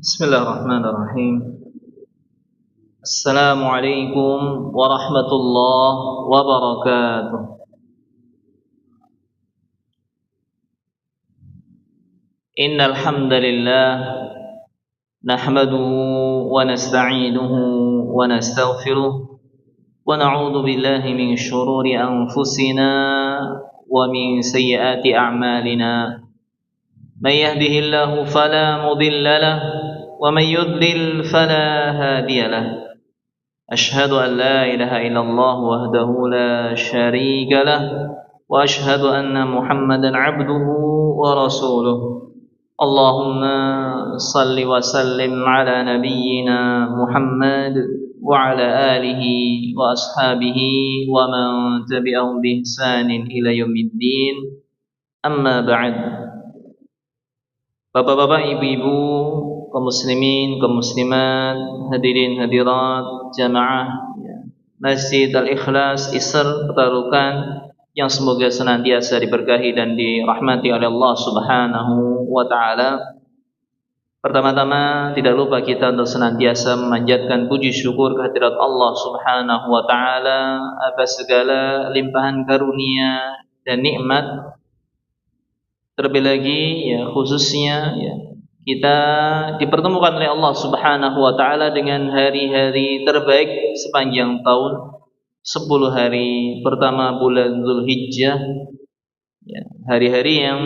Bismillahirrahmanirrahim. Assalamualaikum warahmatullahi wabarakatuh. Innal hamdalillah nahmaduhu wa nasta'inuhu wa nastaghfiruh wa na'udzu billahi min shururi anfusina wa min sayyiati a'malina. Man yahdihillahu fala mudilla lahu wa man yudlil fala hadiya lahu. أشهد أن لا إله إلا الله وحده لا شريك له وأشهد أن محمدا عبده ورسوله اللهم صل وسلم على نبينا محمد وعلى آله وأصحابه ومن تبعهم بإحسان إلى يوم الدين أما بعد. Bapak-bapak, ibu-ibu, kaum muslimin, kaum muslimat, hadirin hadirat, jamaah Masjid Al-Ikhlas Isr Petarukan yang semoga senantiasa diberkahi dan dirahmati oleh Allah Subhanahu wa taala. Pertama-tama tidak lupa kita untuk senantiasa memanjatkan puji syukur kehadirat Allah Subhanahu wa taala atas segala limpahan karunia dan nikmat. Terlebih lagi khususnya kita dipertemukan oleh Allah Subhanahu wa taala dengan hari-hari terbaik sepanjang tahun, 10 hari pertama bulan Zulhijjah, hari-hari yang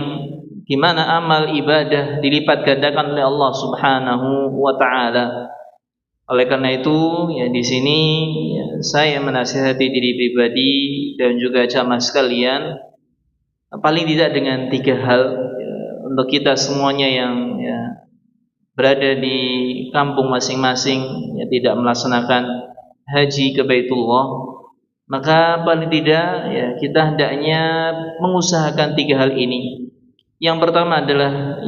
di mana amal ibadah dilipat gandakan oleh Allah Subhanahu wa taala. Oleh karena itu di sini saya menasihati diri pribadi dan juga jamaah sekalian, paling tidak dengan 3 hal untuk kita semuanya yang berada di kampung masing-masing tidak melaksanakan haji ke Baitullah, maka paling tidak kita hendaknya mengusahakan 3 hal ini. Yang pertama adalah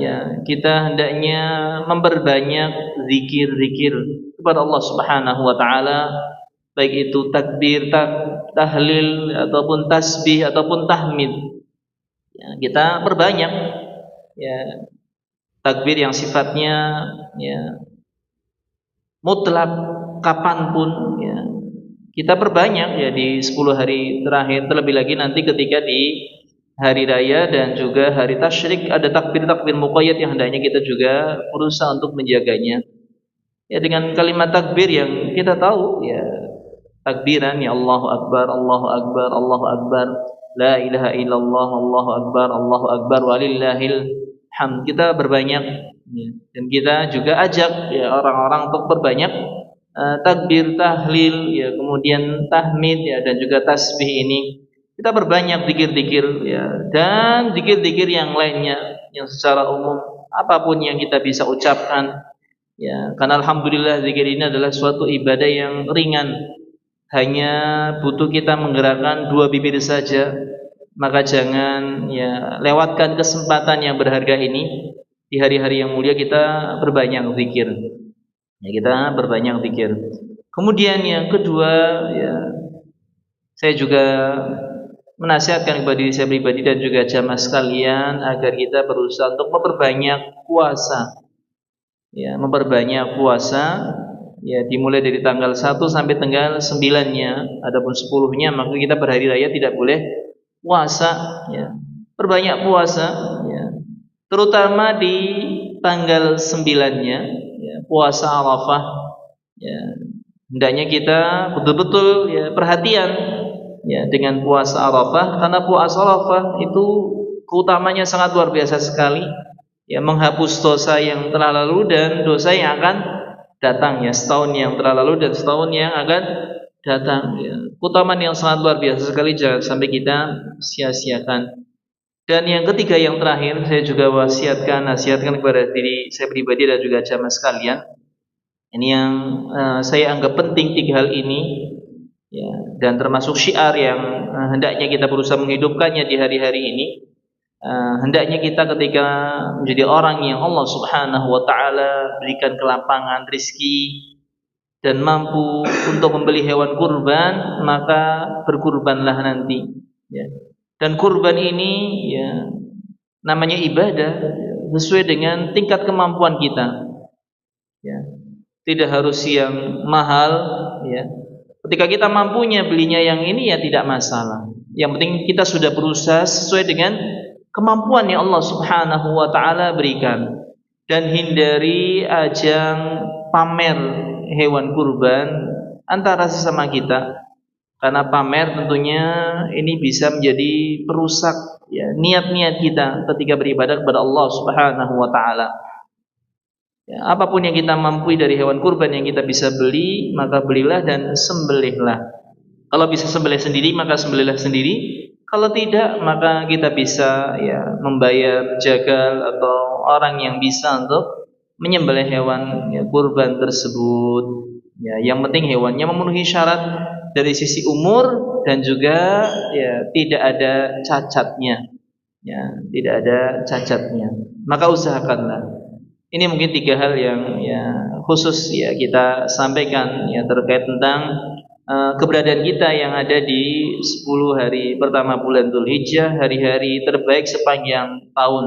kita hendaknya memperbanyak zikir-zikir kepada Allah Subhanahu wa taala, baik itu takbir, tahlil ataupun tasbih ataupun tahmid. Kita perbanyak takbir yang sifatnya mutlak kapanpun kita perbanyak di 10 hari terakhir, terlebih lagi nanti ketika di hari raya dan juga hari tasyrik ada takbir-takbir muqayyad yang hendaknya kita juga berusaha untuk menjaganya dengan kalimat takbir yang kita tahu takbiran Allahu Akbar, Allahu Akbar, Allahu Akbar, la ilaha illallah, Allahu Akbar walillahil hamd. Kita berbanyak dan kita juga ajak orang-orang untuk berbanyak takbir, tahlil, kemudian tahmid dan juga tasbih ini. Kita berbanyak zikir-zikir dan zikir-zikir yang lainnya yang secara umum apapun yang kita bisa ucapkan karena alhamdulillah zikir ini adalah suatu ibadah yang ringan, hanya butuh kita menggerakkan 2 bibir saja. Maka jangan lewatkan kesempatan yang berharga ini. Di hari-hari yang mulia kita berbanyak zikir. Kita berbanyak zikir. Kemudian yang kedua, saya juga menasihatkan kepada diri saya pribadi dan juga jamaah sekalian agar kita berusaha untuk memperbanyak puasa. Memperbanyak puasa. Dimulai dari tanggal 1 sampai tanggal 9-nya, adapun 10-nya maka kita berhari raya tidak boleh puasa, perbanyak puasa, terutama di tanggal 9-nya, puasa Arafah. Hendaknya kita betul-betul perhatian dengan puasa Arafah, karena puasa Arafah itu keutamanya sangat luar biasa sekali, menghapus dosa yang telah lalu dan dosa yang akan datang, setahun yang telah lalu dan setahun yang akan datang. Keutamaan yang sangat luar biasa sekali, jangan sampai kita sia-siakan. Dan yang ketiga, yang terakhir, saya juga nasihatkan kepada diri saya pribadi dan juga jamaah sekalian. Ini yang saya anggap penting, 3 hal ini dan termasuk syiar yang hendaknya kita berusaha menghidupkannya di hari-hari ini. Hendaknya kita ketika menjadi orang yang Allah Subhanahu wa taala berikan kelapangan rezeki dan mampu untuk membeli hewan kurban, maka berkurbanlah nanti. Dan kurban ini namanya ibadah sesuai dengan tingkat kemampuan kita. ya. Tidak harus yang mahal, ya. Ketika kita mampunya belinya yang ini ya tidak masalah. Yang penting kita sudah berusaha sesuai dengan kemampuan yang Allah Subhanahu wa taala berikan, dan hindari ajang pamer hewan kurban antara sesama kita. Karena pamer tentunya ini bisa menjadi perusak ya niat-niat kita ketika beribadah kepada Allah Subhanahu wa taala. Ya, apapun yang kita mampu dari hewan kurban yang kita bisa beli, maka belilah dan sembelihlah. Kalau bisa sembelih sendiri, maka sembelihlah sendiri. Kalau tidak, maka kita bisa ya membayar jagal atau orang yang bisa untuk menyembelih hewan ya, kurban tersebut. Ya, yang penting hewannya memenuhi syarat dari sisi umur dan juga ya tidak ada cacatnya. Ya, tidak ada cacatnya. Maka usahakanlah. Ini mungkin 3 hal yang ya khusus ya kita sampaikan ya terkait tentang keberadaan kita yang ada di 10 hari pertama bulan Dzulhijjah, hari-hari terbaik sepanjang tahun.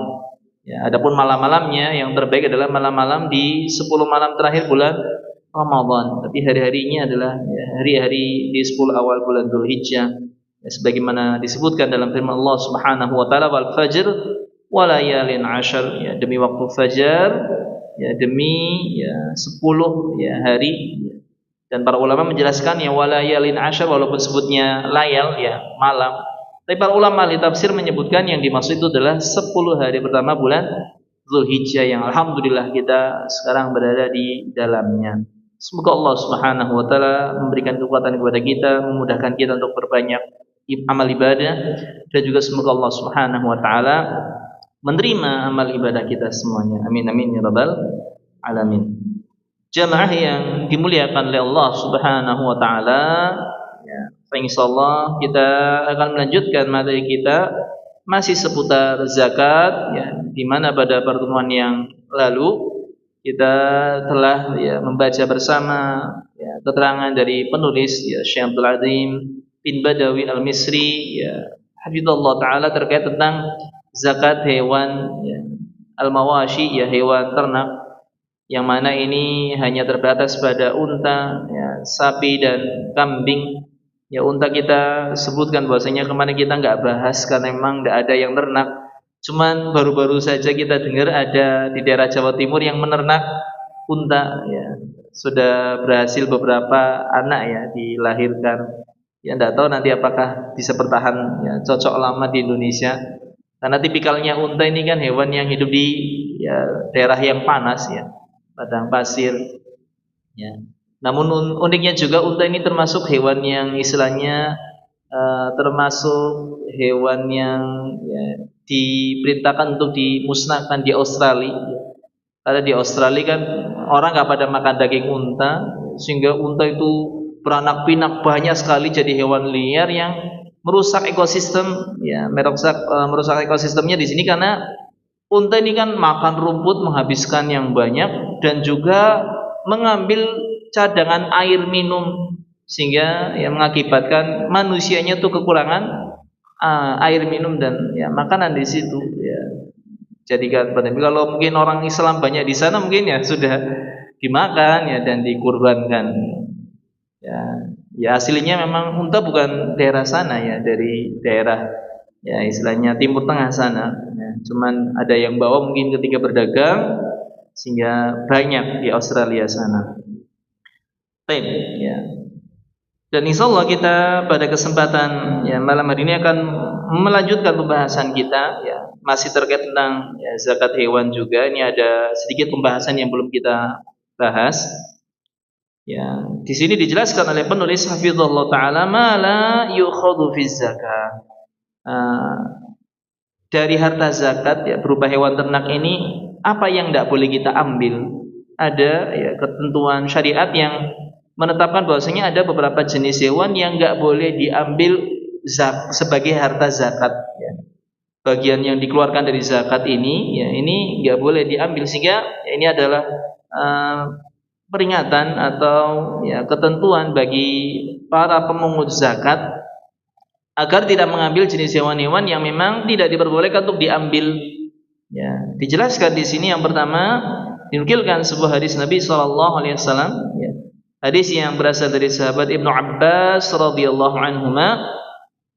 Ya, adapun malam-malamnya yang terbaik adalah malam-malam di 10 malam terakhir bulan Ramadan. Tapi hari-harinya adalah ya, hari-hari di 10 awal bulan Dzulhijjah. Ya, sebagaimana disebutkan dalam firman Allah Subhanahu wa taala, wal fajr wa layalin 'ashr, ya demi waktu fajar, ya demi ya 10 ya hari. Ya. Dan para ulama menjelaskan ya walayalin 'ashr walaupun sebutnya layal ya malam. Tapi para ulama ahli tafsir menyebutkan yang dimaksud itu adalah 10 hari pertama bulan Dzulhijjah yang alhamdulillah kita sekarang berada di dalamnya. Semoga Allah Subhanahu wa taala memberikan kekuatan kepada kita, memudahkan kita untuk berbanyak amal ibadah, dan juga semoga Allah Subhanahu wa taala menerima amal ibadah kita semuanya. Amin amin ya rabbal alamin. Jamaah yang dimuliakan oleh Allah Subhanahu wa taala, ya, insyaallah kita akan melanjutkan materi kita masih seputar zakat ya, di mana pada pertemuan yang lalu kita telah ya membaca bersama ya, keterangan dari penulis ya Syekh Abdul Azim bin Badawi Al-Misri ya hafizallahu taala terkait tentang zakat hewan ya, al-mawashi ya hewan ternak, yang mana ini hanya terbatas pada unta ya, sapi dan kambing. Ya unta kita sebutkan bahwasanya kemarin kita nggak bahas karena memang nggak ada yang ternak. Cuman baru-baru saja kita dengar ada di daerah Jawa Timur yang menernak unta ya. Sudah berhasil beberapa anak ya dilahirkan. Ya enggak tahu nanti apakah bisa bertahan ya cocok lama di Indonesia. Karena tipikalnya unta ini kan hewan yang hidup di ya daerah yang panas ya, padang pasir. Ya. Namun uniknya juga unta ini termasuk hewan yang istilahnya termasuk hewan yang ya, diperintahkan untuk dimusnahkan di Australia. Karena di Australia kan orang nggak pada makan daging unta, sehingga unta itu beranak pinak banyak sekali jadi hewan liar yang merusak ekosistem, ya merusak ekosistemnya di sini karena unta ini kan makan rumput menghabiskan yang banyak dan juga mengambil cadangan air minum sehingga ya mengakibatkan manusianya tuh kekurangan air minum dan ya makanan di situ ya. Jadikan pandemi. Kalau mungkin orang Islam banyak di sana mungkin ya sudah dimakan ya dan dikurbankan. Ya aslinya memang unta bukan daerah sana ya, dari daerah ya istilahnya Timur Tengah sana. Ya, cuman ada yang bawa mungkin ketika berdagang sehingga banyak di Australia sana. Baik ya. Dan insyaallah kita pada kesempatan ya malam hari ini akan melanjutkan pembahasan kita ya masih terkait tentang ya, zakat hewan juga. Ini ada sedikit pembahasan yang belum kita bahas. Ya, di sini dijelaskan oleh penulis hafizallahu taala ma la yukhadhu fi zakat. Dari harta zakat ya berupa hewan ternak ini apa yang tidak boleh kita ambil? Ada ya ketentuan syariat yang menetapkan bahwasanya ada beberapa jenis hewan yang enggak boleh diambil sebagai harta zakat ya. Bagian yang dikeluarkan dari zakat ini ya ini enggak boleh diambil, sehingga ya, ini adalah peringatan atau ya ketentuan bagi para pemungut zakat agar tidak mengambil jenis hewan-hewan yang memang tidak diperbolehkan untuk diambil. Ya, dijelaskan di sini yang pertama dinukilkan sebuah hadis Nabi sallallahu alaihi wasallam, ya. Hadis yang berasal dari sahabat Ibnu Abbas radhiyallahu anhuma,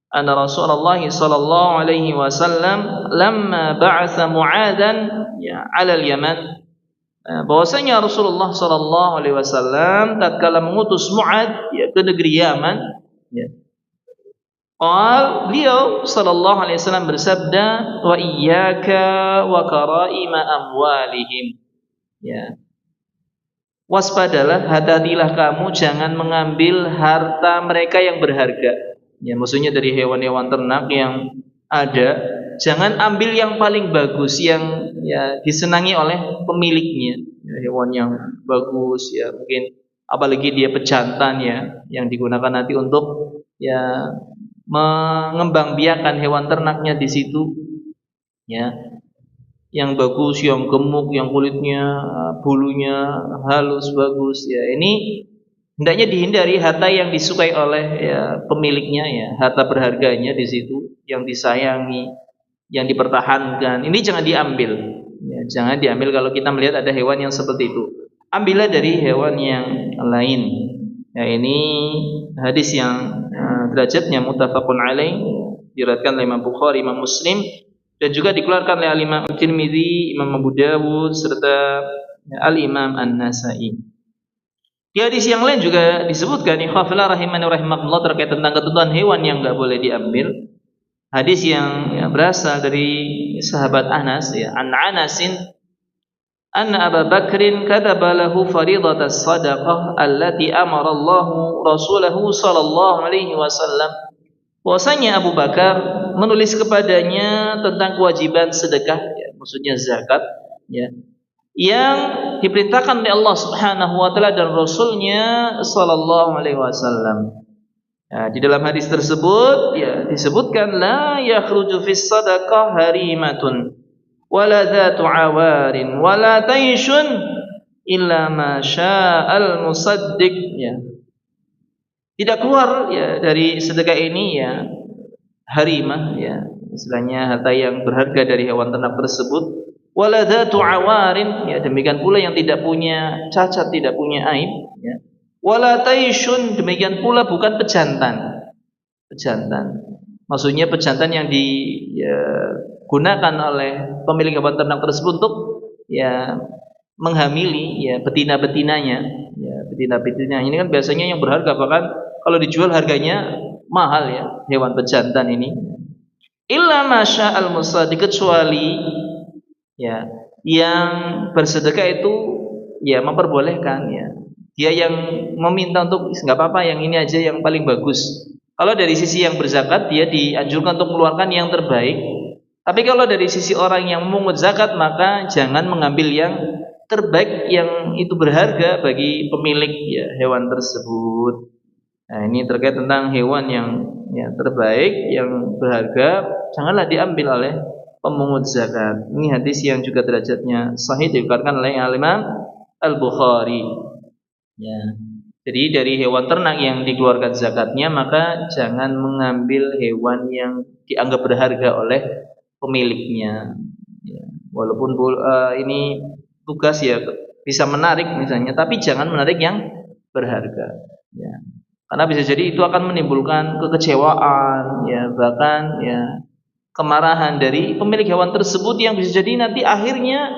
anna Rasulullah sallallahu alaihi wasallam lamma ba'atha Mu'adzan ya 'ala al-Yaman, bahwasanya Rasulullah sallallahu alaihi wasallam tatkala mengutus Mu'adz ya ke negeri Yaman, ya. Beliau sallallahu alaihi wasallam bersabda, wa iyyaka wa karaima amwalihim. Ya. Waspadalah, hati-hatilah kamu jangan mengambil harta mereka yang berharga. Ya, maksudnya dari hewan-hewan ternak yang ada, jangan ambil yang paling bagus yang ya disenangi oleh pemiliknya. Ya, hewan yang bagus ya, mungkin apalagi dia pejantan ya, yang digunakan nanti untuk ya mengembangbiakan hewan ternaknya di situ. Ya. Yang bagus, yang gemuk, yang kulitnya, bulunya halus, bagus ya. Ini hendaknya dihindari harta yang disukai oleh ya, pemiliknya ya, harta berharganya di situ, yang disayangi, yang dipertahankan. Ini jangan diambil. Ya, jangan diambil kalau kita melihat ada hewan yang seperti itu. Ambillah dari hewan yang lain. Ya, ini hadis yang derajatnya muttafaqun alaih, diriwayatkan oleh Imam Bukhari, Imam Muslim, dan juga dikeluarkan oleh Imam Tirmidzi, Imam Abu Dawud serta Al-Imam An-Nasa'i. Di hadis yang lain juga disebutkan ikhwafillah rahimani rahimakumullah terkait tentang ketentuan hewan yang enggak boleh diambil. Hadis yang berasal dari sahabat Anas ya, an Anasin anna Abu Bakrin kataba lahu faridatas shadaqah allati amara Allah rasulahu sallallahu alaihi wasallam. Bahwasanya Abu Bakar menulis kepadanya tentang kewajiban sedekah, ya, maksudnya zakat, ya, yang diperintahkan oleh Allah Subhanahu wa taala dan Rasulnya sallallahu alaihi wasallam. Ya, di dalam hadis tersebut ya disebutkan la yakhruju fis sadaqah harimatun wala dzatu awarin wala taishun illa ma sya'al musaddiq, ya. Tidak keluar ya dari sedekah ini ya harimah ya, istilahnya harta yang berharga dari hewan ternak tersebut, wala dzatu awarin ya, demikian pula yang tidak punya cacat, tidak punya aib ya, wala taishun, demikian pula bukan pejantan. Pejantan maksudnya pejantan yang digunakan oleh pemilik hewan ternak tersebut untuk ya menghamili ya betina-betinanya ya, betina-betina ini kan biasanya yang berharga, bahkan kalau dijual harganya mahal ya hewan pejantan ini. Illa masya'al musadi, kecuali ya yang bersedekah itu ya memperbolehkan ya, dia yang meminta untuk enggak apa-apa yang ini aja yang paling bagus. Kalau dari sisi yang berzakat dia dianjurkan untuk mengeluarkan yang terbaik. Tapi kalau dari sisi orang yang memungut zakat maka jangan mengambil yang terbaik yang itu berharga bagi pemilik ya, hewan tersebut. Nah, ini terkait tentang hewan yang ya, terbaik yang berharga janganlah diambil oleh pemungut zakat. Ini hadis yang juga derajatnya sahih dikeluarkan oleh Imam Al-Bukhari. Ya. Jadi dari hewan ternak yang dikeluarkan zakatnya maka jangan mengambil hewan yang dianggap berharga oleh pemiliknya. Ya. Walaupun ini tugas ya bisa menarik misalnya, tapi jangan menarik yang berharga ya. Karena bisa jadi itu akan menimbulkan kekecewaan ya, bahkan ya kemarahan dari pemilik hewan tersebut yang bisa jadi nanti akhirnya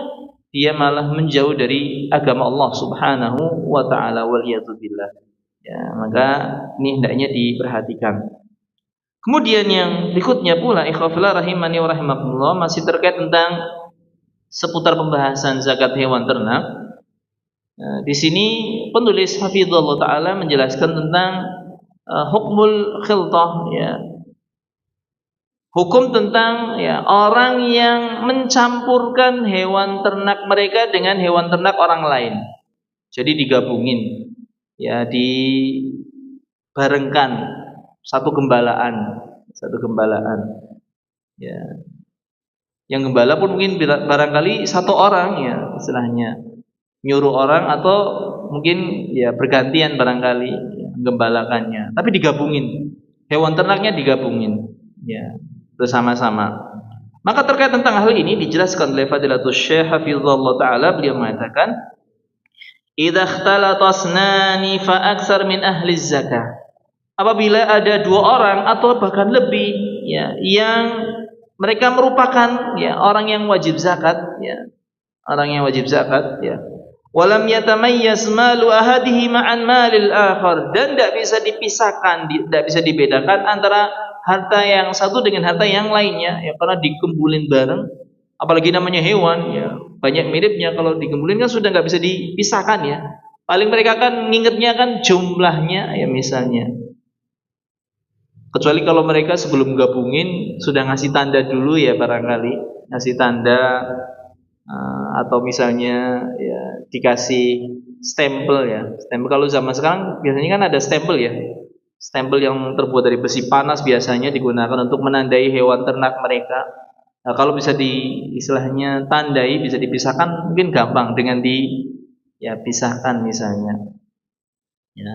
dia malah menjauh dari agama Allah Subhanahu wa taala, waliyadzubillah. Ya, maka ini hendaknya diperhatikan. Kemudian yang berikutnya pula ikhwafillah rahimani wa rahimakumullah, masih terkait tentang seputar pembahasan zakat hewan ternak. Di sini penulis hafizallahu taala menjelaskan tentang hukmul khiltah ya. Hukum tentang ya orang yang mencampurkan hewan ternak mereka dengan hewan ternak orang lain. Jadi digabungin ya, dibarengkan satu gembalaan. Ya. Yang gembala pun mungkin barangkali satu orang ya istilahnya, nyuruh orang atau mungkin ya bergantian barangkali ya, gembalakannya, tapi digabungin, hewan ternaknya digabungin ya bersama-sama. Maka terkait tentang hal ini dijelaskan oleh Fadilatul Syekh Hafizahullah Ta'ala, beliau mengatakan, idza ikhtalata asnani fa aktsar min ahli zakah. Apabila ada dua orang atau bahkan lebih ya yang mereka merupakan ya orang yang wajib zakat ya, orang yang wajib zakat ya. Walam yatamayyaz malu ahadihi ma'an malil akhar, dan tidak bisa dipisahkan, tidak bisa dibedakan antara harta yang satu dengan harta yang lainnya ya, karena dikumpulin bareng. Apalagi namanya hewan ya, banyak miripnya, kalau dikumpulin kan sudah nggak bisa dipisahkan ya. Paling mereka kan ngingetnya kan jumlahnya ya misalnya. Kecuali kalau mereka sebelum gabungin sudah ngasih tanda dulu ya, barangkali ngasih tanda atau misalnya ya dikasih stempel ya. Stempel kalau zaman sekarang biasanya kan ada stempel ya. Stempel yang terbuat dari besi panas biasanya digunakan untuk menandai hewan ternak mereka. Nah, kalau bisa istilahnya tandai, bisa dipisahkan, mungkin gampang dengan pisahkan misalnya. Ya.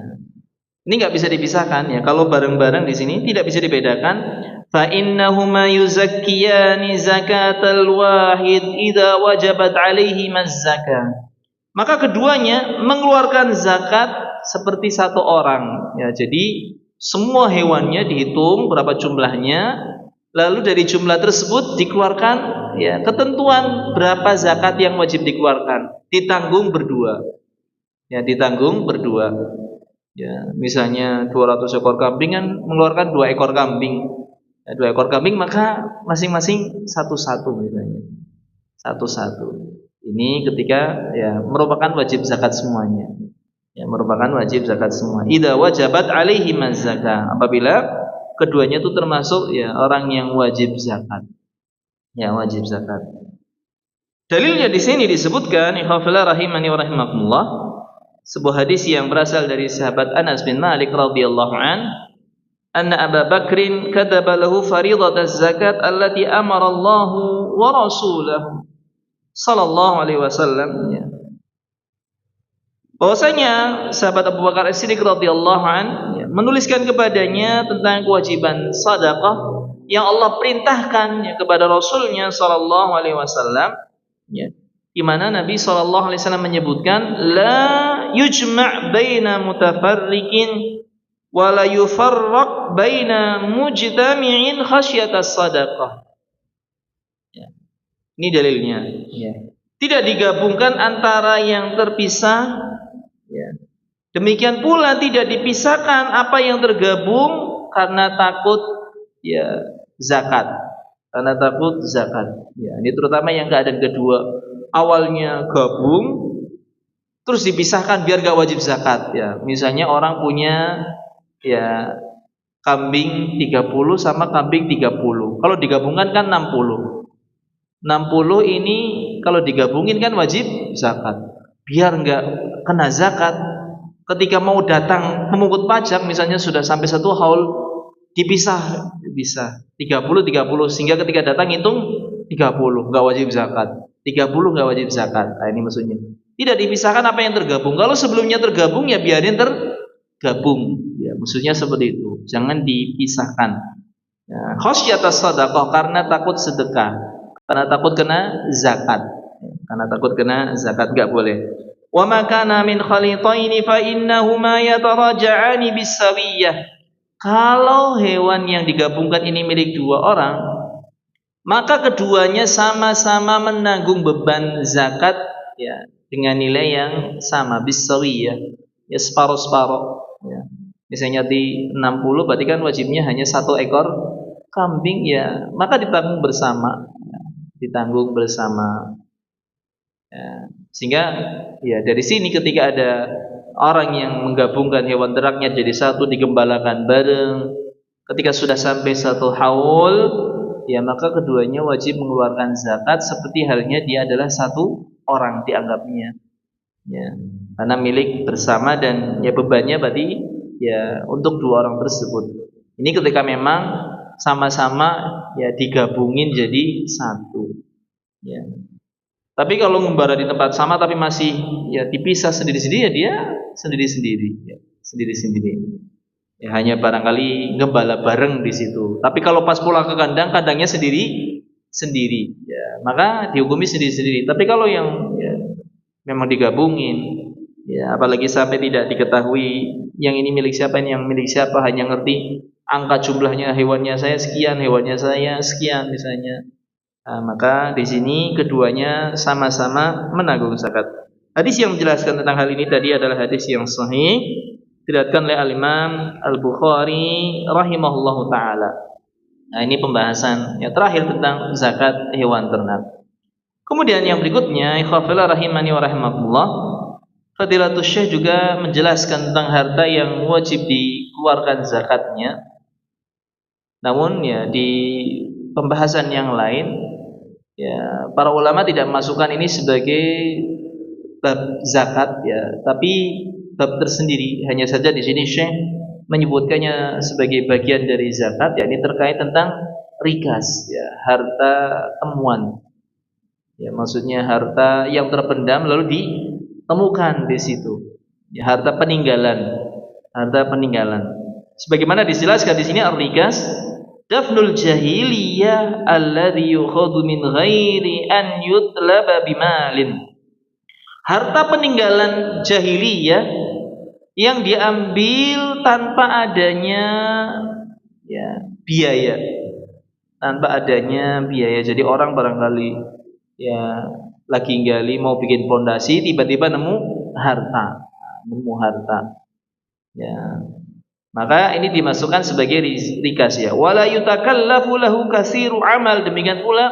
Ini nggak bisa dipisahkan ya. Kalau bareng-bareng di sini tidak bisa dibedakan. Fa innahuma yuzakkiyani zakatal wahid idza wajabat alaihi zakah. Maka keduanya mengeluarkan zakat seperti satu orang ya. Jadi semua hewannya dihitung berapa jumlahnya, lalu dari jumlah tersebut dikeluarkan ya ketentuan berapa zakat yang wajib dikeluarkan, ditanggung berdua. Ya, ditanggung berdua. Ya, misalnya 200 ekor kambing kan mengeluarkan 2 ekor kambing. Ya, 2 ekor kambing maka masing-masing satu-satu misalnya. Satu-satu. Ini ketika ya merupakan wajib zakat semuanya. Ya, merupakan wajib zakat semua. Idza wajabat alaihi zakah. Apabila keduanya itu termasuk ya orang yang wajib zakat. Ya, wajib zakat. Dalilnya di sini disebutkan, ikhwafillah rahimani wa rahimakumullah, sebuah hadis yang berasal dari sahabat Anas bin Malik radhiyallahu an, anna Abu Bakrin kataba lahu fariidataz zakat allati amara Allah wa rasuluhu sallallahu alaihi wasallam ya. Bahwasanya sahabat Abu Bakar As-Siddiq radhiyallahu an ya, menuliskan kepadanya tentang kewajiban sedekah yang Allah perintahkan ya, kepada Rasulnya sallallahu alaihi wasallam ya, di mana Nabi sallallahu alaihi wasallam menyebutkan la yujma' baina mutafarriqin wa la yufarraq baina mujtami'in khasyatas sadaqah. Ya. Ini dalilnya ya. Tidak digabungkan antara yang terpisah ya. Demikian pula tidak dipisahkan apa yang tergabung karena takut ya zakat. Karena takut zakat. Ya, ini terutama yang keadaan kedua. Awalnya gabung terus dipisahkan biar gak wajib zakat ya. Misalnya orang punya ya kambing 30 sama kambing 30. Kalau digabungkan kan 60. 60 ini kalau digabungin kan wajib zakat. Biar enggak kena zakat, ketika mau datang memungut pajak misalnya sudah sampai 1 haul, dipisah bisa 30 sehingga ketika datang hitung 30 enggak wajib zakat. 30 enggak wajib zakat. Nah, ini maksudnya. Tidak dipisahkan apa yang tergabung. Kalau sebelumnya tergabung ya biarin tergabung. Ya, maksudnya seperti itu. Jangan dipisahkan. Ya, khasyatas shadaqah karena takut sedekah. Karena takut kena zakat. Karena takut kena zakat enggak boleh. Wa ma kana min khalitaini fa innahuma yataraja'ani bisawiyah. Kalau hewan yang digabungkan ini milik 2 orang, maka keduanya sama-sama menanggung beban zakat ya dengan nilai yang sama, bisawiyah. Ya separuh-separuh ya. Misalnya di 60 berarti kan wajibnya hanya 1 ekor kambing ya, maka ditanggung bersama. Ya, ditanggung bersama. Ya, sehingga ya dari sini ketika ada orang yang menggabungkan hewan ternaknya jadi satu, digembalakan bareng, ketika sudah sampai 1 haul ya maka keduanya wajib mengeluarkan zakat seperti halnya dia adalah 1 orang dianggapnya ya, karena milik bersama dan ya bebannya berarti ya untuk 2 orang tersebut. Ini ketika memang sama-sama ya digabungin jadi 1 ya. Tapi kalau ngembara di tempat sama tapi masih ya dipisah sendiri-sendiri ya dia sendiri-sendiri ya, sendiri-sendiri. Ya hanya barangkali ngembala bareng di situ. Tapi kalau pas pulang ke kandang, kandangnya sendiri sendiri, ya, maka dihukumi sendiri-sendiri. Tapi kalau yang ya, memang digabungin, ya, apalagi sampai tidak diketahui yang ini milik siapa, ini yang milik siapa, hanya ngerti angka jumlahnya, hewannya saya sekian, hewannya saya sekian misalnya. Nah, maka di sini keduanya sama-sama menanggung zakat. Hadis yang menjelaskan tentang hal ini tadi adalah hadis yang sahih diriwayatkan oleh Al-Imam Al-Bukhari rahimahullahu taala. Nah, ini pembahasan yang terakhir tentang zakat hewan ternak. Kemudian yang berikutnya, ikhwafillah rahimani wa rahimakumullah, Fadilatul Syekh juga menjelaskan tentang harta yang wajib dikeluarkan zakatnya. Namun ya di pembahasan yang lain, ya para ulama tidak memasukkan ini sebagai bab zakat, ya, tapi bab tersendiri. Hanya saja di sini Syekh menyebutkannya sebagai bagian dari zakat, yakni terkait tentang rikas, ya, harta temuan. Ya, maksudnya harta yang terpendam lalu ditemukan di situ. Ya, harta peninggalan, harta peninggalan. Sebagaimana dijelaskan di sini ar-rikas, dafnul jahiliyah alladhi yukhadhu min ghairi an yutlaba bimalin. Harta peninggalan jahiliyah yang diambil tanpa adanya ya biaya, tanpa adanya biaya. Jadi orang barangkali ya lagi gali mau bikin pondasi, tiba-tiba nemu harta, ya, maka ini dimasukkan sebagai rikas, ya. Wala yutakallafu lahu katsiru amal, demikian pula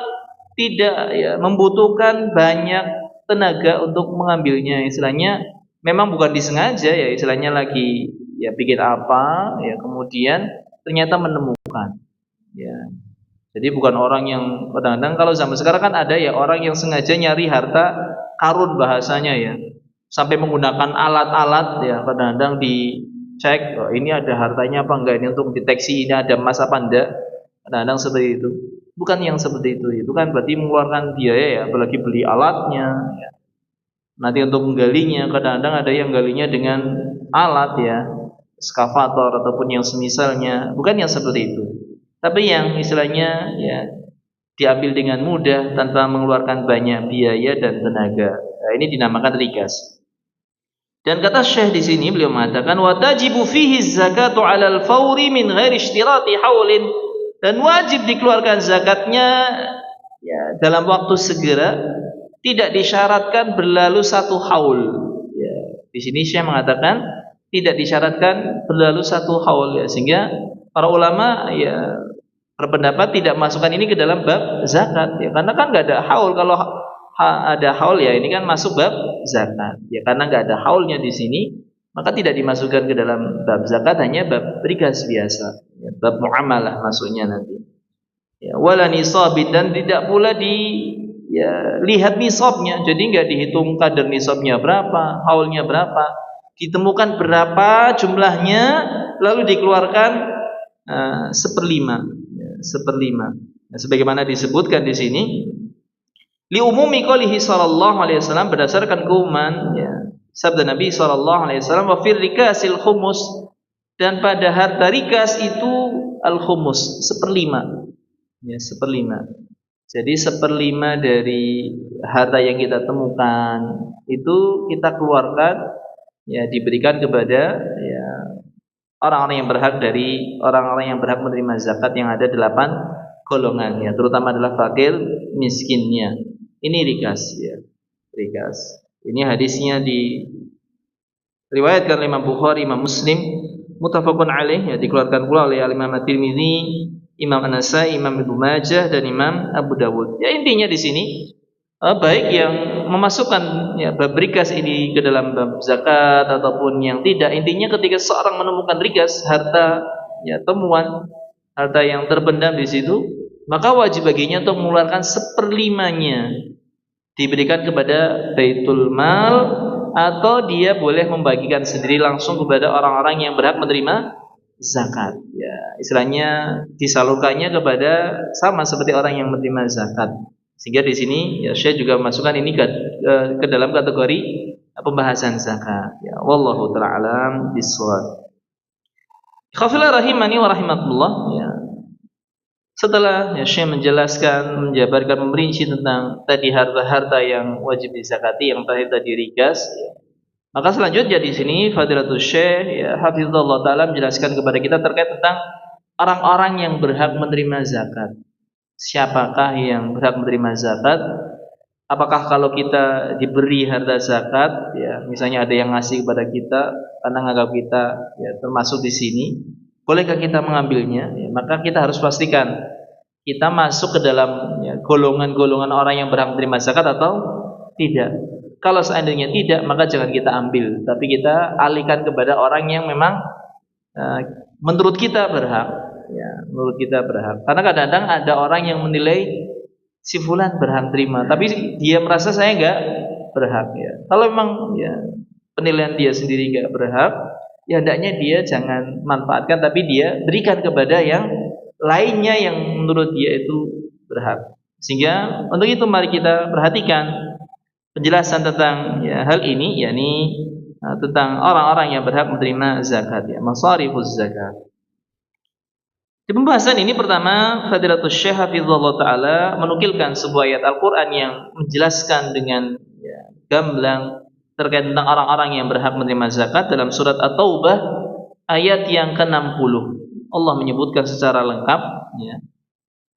tidak ya membutuhkan banyak tenaga untuk mengambilnya. Istilahnya memang bukan disengaja, ya, istilahnya lagi ya bikin apa, ya, kemudian ternyata menemukan, ya. Jadi bukan orang yang kadang-kadang kalau zaman sekarang kan ada ya orang yang sengaja nyari harta karun bahasanya, ya, sampai menggunakan alat-alat, ya, kadang-kadang dicek, oh, ini ada hartanya apa enggak, ini untuk deteksi ini ada emas apa enggak, kadang-kadang seperti itu. Bukan yang seperti itu kan berarti mengeluarkan biaya, ya, apalagi beli alatnya, ya. Nanti untuk menggalinya, kadang-kadang ada yang galinya dengan alat, ya, ekskavator ataupun yang semisalnya, bukan yang seperti itu. Tapi yang istilahnya ya diambil dengan mudah tanpa mengeluarkan banyak biaya dan tenaga. Nah, ini dinamakan rikas. Dan kata Syekh di sini beliau mengatakan wa tajibu fihi zakatu 'alal fawri min ghairi ishtirati haulin, dan wajib dikeluarkan zakatnya ya dalam waktu segera, tidak disyaratkan berlalu satu haul, ya. Di sini Syekh mengatakan tidak disyaratkan berlalu satu haul, ya, sehingga para ulama ya berpendapat tidak masukkan ini ke dalam bab zakat, ya, karena kan nggak ada haul. Kalau ada haul, ya, ini kan masuk bab zakat, ya, karena nggak ada haulnya di sini, maka tidak dimasukkan ke dalam bab zakat, hanya bab rikas biasa, ya, bab muamalah masuknya nanti, ya. Wala nisabid, dan tidak pula ya lihat nisabnya, jadi nggak dihitung kadar nisabnya berapa, haulnya berapa, ditemukan berapa jumlahnya lalu dikeluarkan seperlima, ya, seperlima. Nah, sebagaimana disebutkan di sini, li umumi qoulihi sallallahu alaihi wasallam, berdasarkan keumuman, ya, sabda Nabi sallallahu alaihi wasallam, wa fir rikasil khumus, dan pada harta rikas itu al khumus, seperlima, ya, seperlima. Jadi seperlima dari harta yang kita temukan itu kita keluarkan, ya, diberikan kepada ya orang-orang yang berhak dari orang-orang yang berhak menerima zakat, yang ada 8 golongan, ya, terutama adalah fakir miskinnya. Ini rikas, ya, rikas. Ini hadisnya diriwayatkan oleh Imam Bukhari, Imam Muslim, muttafaqun alaih, ya, dikeluarkan pula oleh Imam At-Tirmidzi, Imam An-Nasai, Imam Ibnu Majah, dan Imam Abu Dawud. Ya, intinya di sini baik yang memasukkan ya bab rikas ini ke dalam bab zakat ataupun yang tidak, intinya ketika seorang menemukan rikas, harta ya temuan, harta yang terpendam di situ, maka wajib baginya untuk mengeluarkan seperlimanya, diberikan kepada Baitul Mal, atau dia boleh membagikan sendiri langsung kepada orang-orang yang berhak menerima zakat, ya, istilahnya disalurkannya kepada sama seperti orang yang menerima zakat. Sehingga di sini ya Syekh juga memasukkan ini ke dalam kategori pembahasan zakat, ya. Wallahu ta'ala alam bissawab. Khafila rahimani wa rahimakumullah, ya. Setelah ya, Syekh menjelaskan, menjabarkan, memperinci tentang tadi harta-harta yang wajib dizakati, yang terakhir tadi rikas, ya. Maka selanjutnya di sini Fadilatul Syekh ya hafizallahu taala menjelaskan kepada kita terkait tentang orang-orang yang berhak menerima zakat. Siapakah yang berhak menerima zakat? Apakah kalau kita diberi harta zakat, ya misalnya ada yang ngasih kepada kita karena menganggap kita ya termasuk di sini, bolehkah kita mengambilnya? Ya, maka kita harus pastikan kita masuk ke dalam ya, golongan-golongan orang yang berhak menerima zakat atau tidak. Kalau seandainya tidak, maka jangan kita ambil, tapi kita alihkan kepada orang yang memang menurut kita berhak. Ya, menurut kita berhak. Karena kadang-kadang ada orang yang menilai si fulan berhak terima, tapi dia merasa saya enggak berhak ya. Kalau memang ya penilaian dia sendiri enggak berhak, ya hendaknya dia jangan manfaatkan, tapi dia berikan kepada yang lainnya yang menurut dia itu berhak. Sehingga untuk itu mari kita perhatikan penjelasan tentang ya, hal ini, yakni tentang orang-orang yang berhak menerima zakat ya, masarifuz zakat. Di pembahasan ini pertama Fadilatul Syekh hafizallahu taala menukilkan sebuah ayat Al-Qur'an yang menjelaskan dengan ya, gamblang terkait tentang orang-orang yang berhak menerima zakat dalam surat At-Taubah ayat yang ke-60. Allah menyebutkan secara lengkap ya.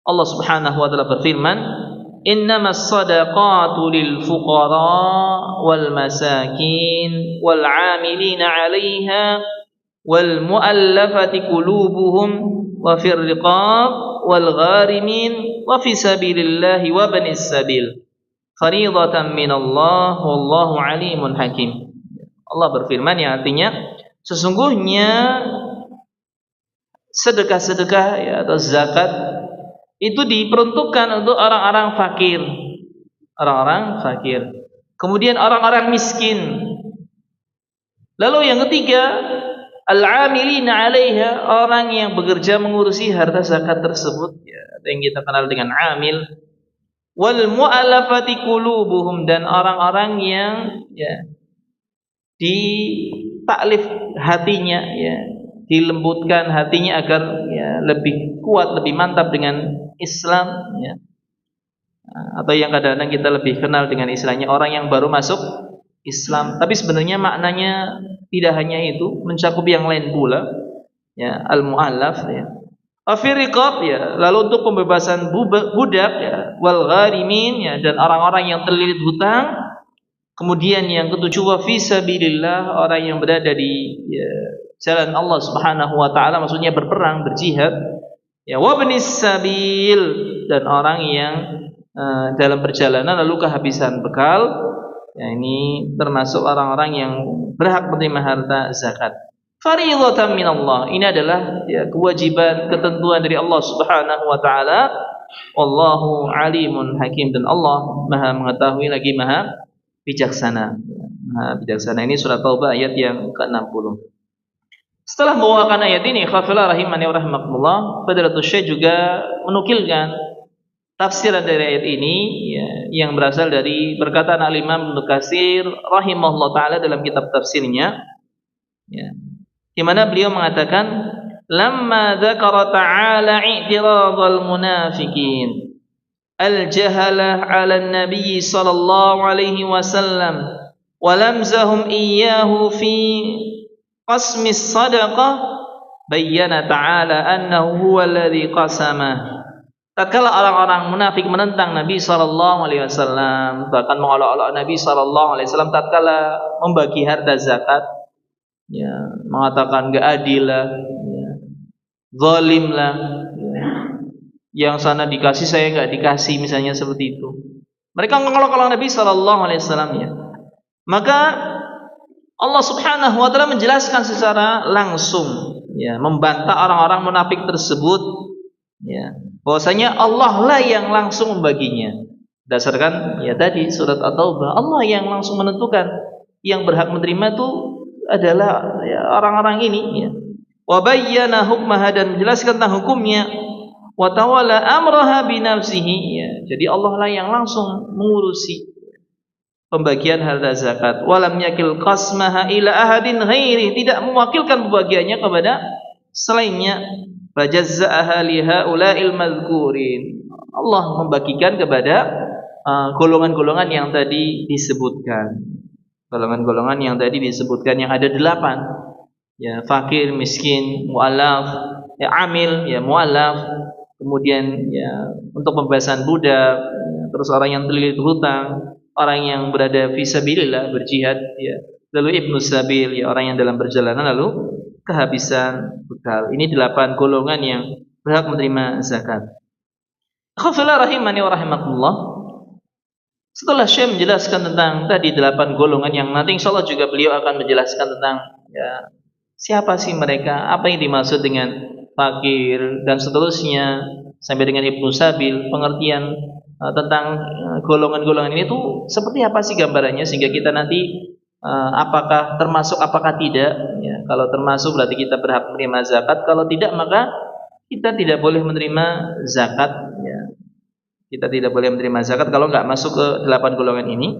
Allah Subhanahu wa taala berfirman, "Innamas shadaqatu lil fuqara wal masakin wal 'amilina 'alaiha wal mu'allafati qulubuhum wa fir riqab wal gharimin wa fi sabilillahi wa banis sabil fariidatan minallah wallahu alimun hakim." Allah berfirman yang artinya sesungguhnya sedekah-sedekah ya, atau zakat itu diperuntukkan untuk orang-orang fakir. Orang-orang fakir. Kemudian orang-orang miskin. Lalu yang ketiga, al-'amilina 'alaiha, orang yang bekerja mengurusi harta zakat tersebut ya, yang kita kenal dengan amil. Wal mu'allafati qulubuhum, dan orang-orang yang ya ditaklif hatinya ya, dilembutkan hatinya agar ya lebih kuat, lebih mantap dengan Islam ya. Atau yang kadang-kadang kita lebih kenal dengan istilahnya orang yang baru masuk Islam, tapi sebenarnya maknanya tidak hanya itu, mencakup yang lain pula ya, al-mu'allaf ya. Afiriqab ya, lalu untuk pembebasan budak ya, wal gharimin ya, dan orang-orang yang terlilit hutang. Kemudian yang ketujuh, wa fi sabilillah, orang yang berada di ya, jalan Allah Subhanahu wa taala, maksudnya berperang, berjihad. Ya, wa banis sabil, dan orang yang dalam perjalanan lalu kehabisan bekal. Ya, ini termasuk orang-orang yang berhak menerima harta zakat. Fariidatan minallah, ini adalah ya, kewajiban, ketentuan dari Allah Subhanahu wa taala. Wallahu alimun hakim, dan Allah Maha mengetahui lagi Maha bijaksana. Maha bijaksana. Ini surat Taubah ayat yang ke-60. Setelah membawakan ayat ini, khafillah rahimani wa rahimakumullah, Fadilatul Syekh juga menukilkan tafsiran dari ayat ini ya, yang berasal dari perkataan Al-Imam Ibnu Katsir rahimahullah taala dalam kitab tafsirnya ya, di mana beliau mengatakan, lamma dzakara ta'ala i'tiradul munafiqin al-jahalah 'ala an-nabiy sallallahu alaihi wasallam wa lamzahum iyyahu fi qasmis sadaqah, bayyana ta'ala annahu huwa alladhi qasamah. Tatkala orang-orang munafik menentang Nabi sallallahu alaihi wasallam, bahkan mengolok-olok Nabi sallallahu alaihi wasallam tatkala membagi harta zakat, ya, mengatakan enggak adil lah, ya, zalim lah, ya, yang sana dikasih saya enggak dikasih, misalnya seperti itu. Mereka mengolok-olok Nabi sallallahu alaihi wasallam ya. Maka Allah Subhanahu wa taala menjelaskan secara langsung ya, membantah orang-orang munafik tersebut ya, bahwasanya Allah lah yang langsung membaginya. Berdasarkan ya tadi surat At-Taubah, Allah yang langsung menentukan yang berhak menerima itu adalah ya, orang-orang ini ya. Wa bayyana hukmaha, dan menjelaskan tentang hukumnya. Wa tawalla amraha bi nafsihi ya. Jadi Allah lah yang langsung mengurusi pembagian harta zakat. Walam yakil qasmaha ila ahadin ghairi, tidak mewakilkan pembagiannya kepada selainnya. fajazza'aha li haula'il madhkurin. Allah membagikan kepada golongan-golongan yang tadi disebutkan. Golongan-golongan yang tadi disebutkan yang ada 8. Ya, fakir, miskin, mu'allaf, ya amil, ya mu'allaf, kemudian ya untuk pembebasan budak, ya, terus orang yang terlilit hutang, orang yang berada fi sabilillah berjihad, ya. Lalu ibnu sabil, ya orang yang dalam perjalanan lalu kehabisan bekal. Ini 8 golongan yang berhak menerima zakat. Khafillah rahimani wa rahimakumullah. Setelah Syekh menjelaskan tentang tadi 8 golongan yang nanti insyaallah juga beliau akan menjelaskan tentang ya siapa sih mereka, apa yang dimaksud dengan fakir dan seterusnya sampai dengan ibnu sabil, pengertian tentang golongan-golongan ini tuh seperti apa sih gambarannya sehingga kita nanti apakah termasuk apakah tidak ya, kalau termasuk berarti kita berhak menerima zakat, kalau tidak maka kita tidak boleh menerima zakat ya. Kita tidak boleh menerima zakat kalau enggak masuk ke 8 golongan ini.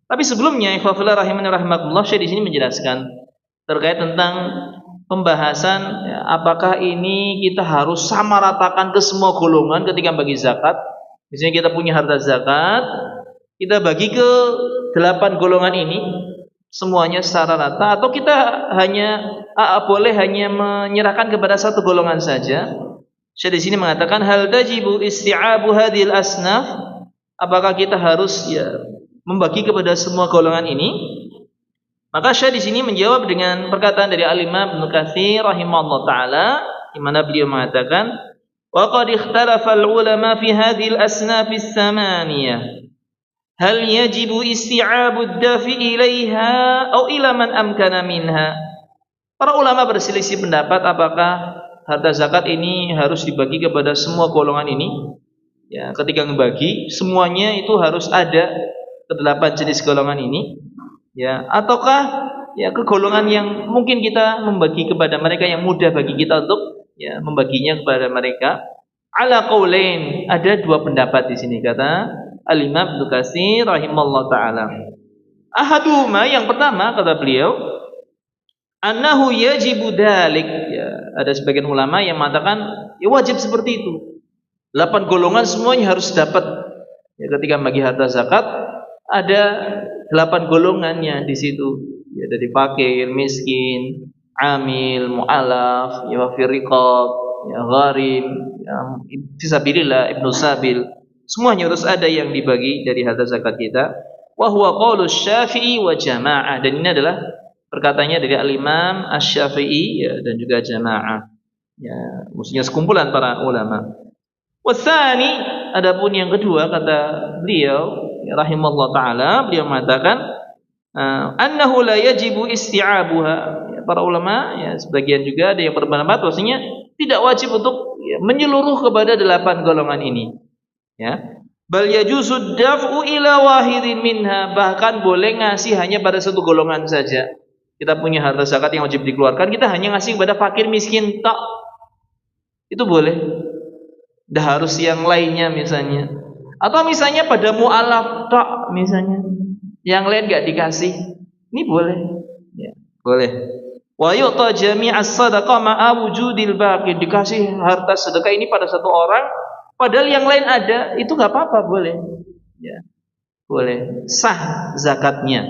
Tapi sebelumnya ikhwafillah rahimani rahimakumullah, Syekh di sini menjelaskan terkait tentang pembahasan ya, apakah ini kita harus sama ratakan ke semua golongan ketika bagi zakat. Misalnya kita punya harta zakat, kita bagi ke 8 golongan ini semuanya secara rata, atau kita hanya boleh hanya menyerahkan kepada satu golongan saja. Syekh di sini mengatakan hal tajibu isti'abu hadhil asnaf, apakah kita harus ya membagi kepada semua golongan ini? Maka Syekh di sini menjawab dengan perkataan dari Al-Imam Ibnu Katsir rahimahullah taala, di mana beliau mengatakan wa qad ikhtalafa al-ulama fi hadhil asnaf as-samaniyah hal yajibu isti'abu ad-dafi ilaiha aw ila man amkana minha. Para ulama berselisih pendapat apakah harta zakat ini harus dibagi kepada semua golongan ini. Ya, ketika membagi semuanya itu harus ada ke 8 jenis golongan ini. Ya, ataukah ya ke golongan yang mungkin kita membagi kepada mereka yang mudah bagi kita untuk ya membaginya kepada mereka. Ala qaulain, ada 2 pendapat di sini kata Al-Imam Ibnu Katsir rahimallahu taala. Ahaduhuma, yang pertama kata beliau, annahu yajibu dzalik. Ya, ada sebagian ulama yang mengatakan ya wajib seperti itu. 8 golongan semuanya harus dapat. Ya, ketika bagi harta zakat ada 8 golongannya di situ. Ya, dari fakir, miskin, amil, mu'alaf, ya wafir riqab, ya gharim, ya fisabilillah, ibnu sabil. Semuanya harus ada yang dibagi dari harta zakat kita. Wa huwa qaulus Syafi'i wa jamaah, dan ini adalah perkataannya dari Al-Imam Asy-Syafi'i ya, dan juga jamaah. Ya, maksudnya sekumpulan para ulama. Watsani, adapun yang kedua kata beliau ya, rahimallahu taala, beliau mengatakan annahu la yajibu isti'abuha. Ya, para ulama ya sebagian juga ada yang berpendapat bahwasanya tidak wajib untuk ya, menyeluruh kepada 8 golongan ini. Ya. Bal yajuzu daf'u ila wahidin minha, bahkan boleh ngasih hanya pada satu golongan saja. Kita punya harta zakat yang wajib dikeluarkan, kita hanya ngasih kepada fakir miskin tak. Itu boleh. Dah harus yang lainnya misalnya. Atau misalnya pada mu'alaf tak misalnya. Yang lain enggak dikasih. Ini boleh. Ya, boleh. Wa yu'ta jami'as shadaqah ma'a wujudil baqi, dikasih harta sedekah ini pada satu orang padahal yang lain ada, itu enggak apa-apa, boleh. Ya. Boleh. Sah zakatnya.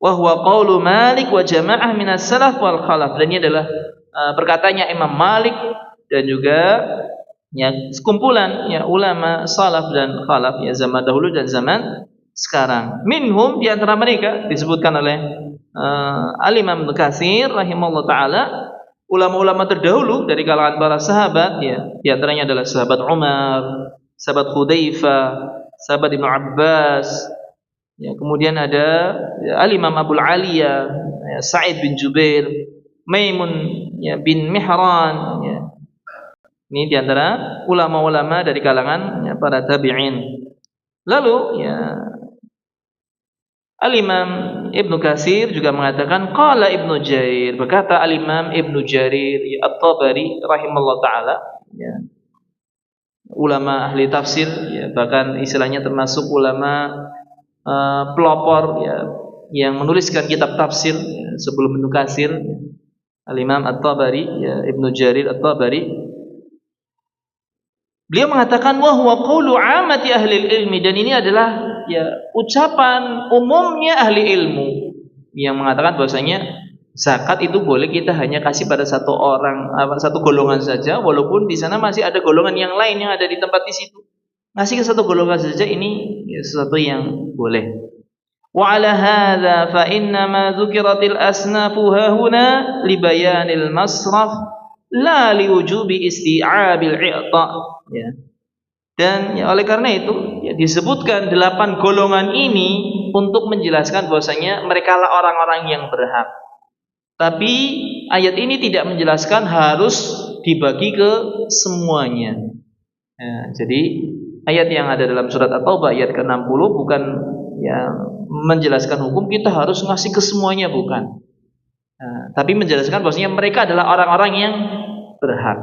Wa huwa qaulu Malik wa jamaah minas salaf wal khalaf. Dan ini adalah perkataannya Imam Malik dan juga ya sekumpulan ya ulama salaf dan khalaf ya zaman dahulu dan zaman sekarang. Minhum, di antara mereka disebutkan oleh Al-Imam Ibnu Katsir rahimahullah taala, ulama-ulama terdahulu dari kalangan para sahabat ya, di antaranya adalah sahabat Umar, sahabat Hudzaifah, sahabat Ibnu Abbas. Ya, kemudian ada ya, Al-Imam Abu Aliyah, ya, Sa'id bin Jubair, Maimun ya, bin Mihran. Ya. Ini diantara ulama-ulama dari kalangan ya, para tabi'in. Lalu ya, Al-Imam Ibnu Katsir juga mengatakan qala Ibnu Jarir, berkata Al-Imam Ibnu Jarir ya, At-Tabari rahimallahu taala, ya, ulama ahli tafsir ya, bahkan istilahnya termasuk ulama pelopor ya, yang menuliskan kitab tafsir ya, sebelum Ibnu Katsir ya, Al-Imam At-Tabari ya, Ibnu Jarir At-Tabari Beliau mengatakan wa huwa qaulu 'ammati ahli ilmi, dan ini adalah ya ucapan umumnya ahli ilmu yang mengatakan bahwasanya zakat itu boleh kita hanya kasih pada satu orang, satu golongan saja, walaupun di sana masih ada golongan yang lain yang ada di tempat di situ. Ngasih ke satu golongan saja ini ya, sesuatu yang boleh. Wa 'ala hadza fa inna ma dzukiratil asnafu hahuna li bayanil masraf la li wujubi isti'abil i'ta, ya. Dan ya, oleh karena itu ya, disebutkan 8 golongan ini untuk menjelaskan bahwasanya mereka lah orang-orang yang berhak. Tapi ayat ini tidak menjelaskan harus dibagi ke semuanya. Ya, jadi ayat yang ada dalam surat At-Taubah ayat ke-60 bukan ya menjelaskan hukum kita harus ngasih ke semuanya, bukan. Nah, tapi menjelaskan bahwasanya mereka adalah orang-orang yang berhak.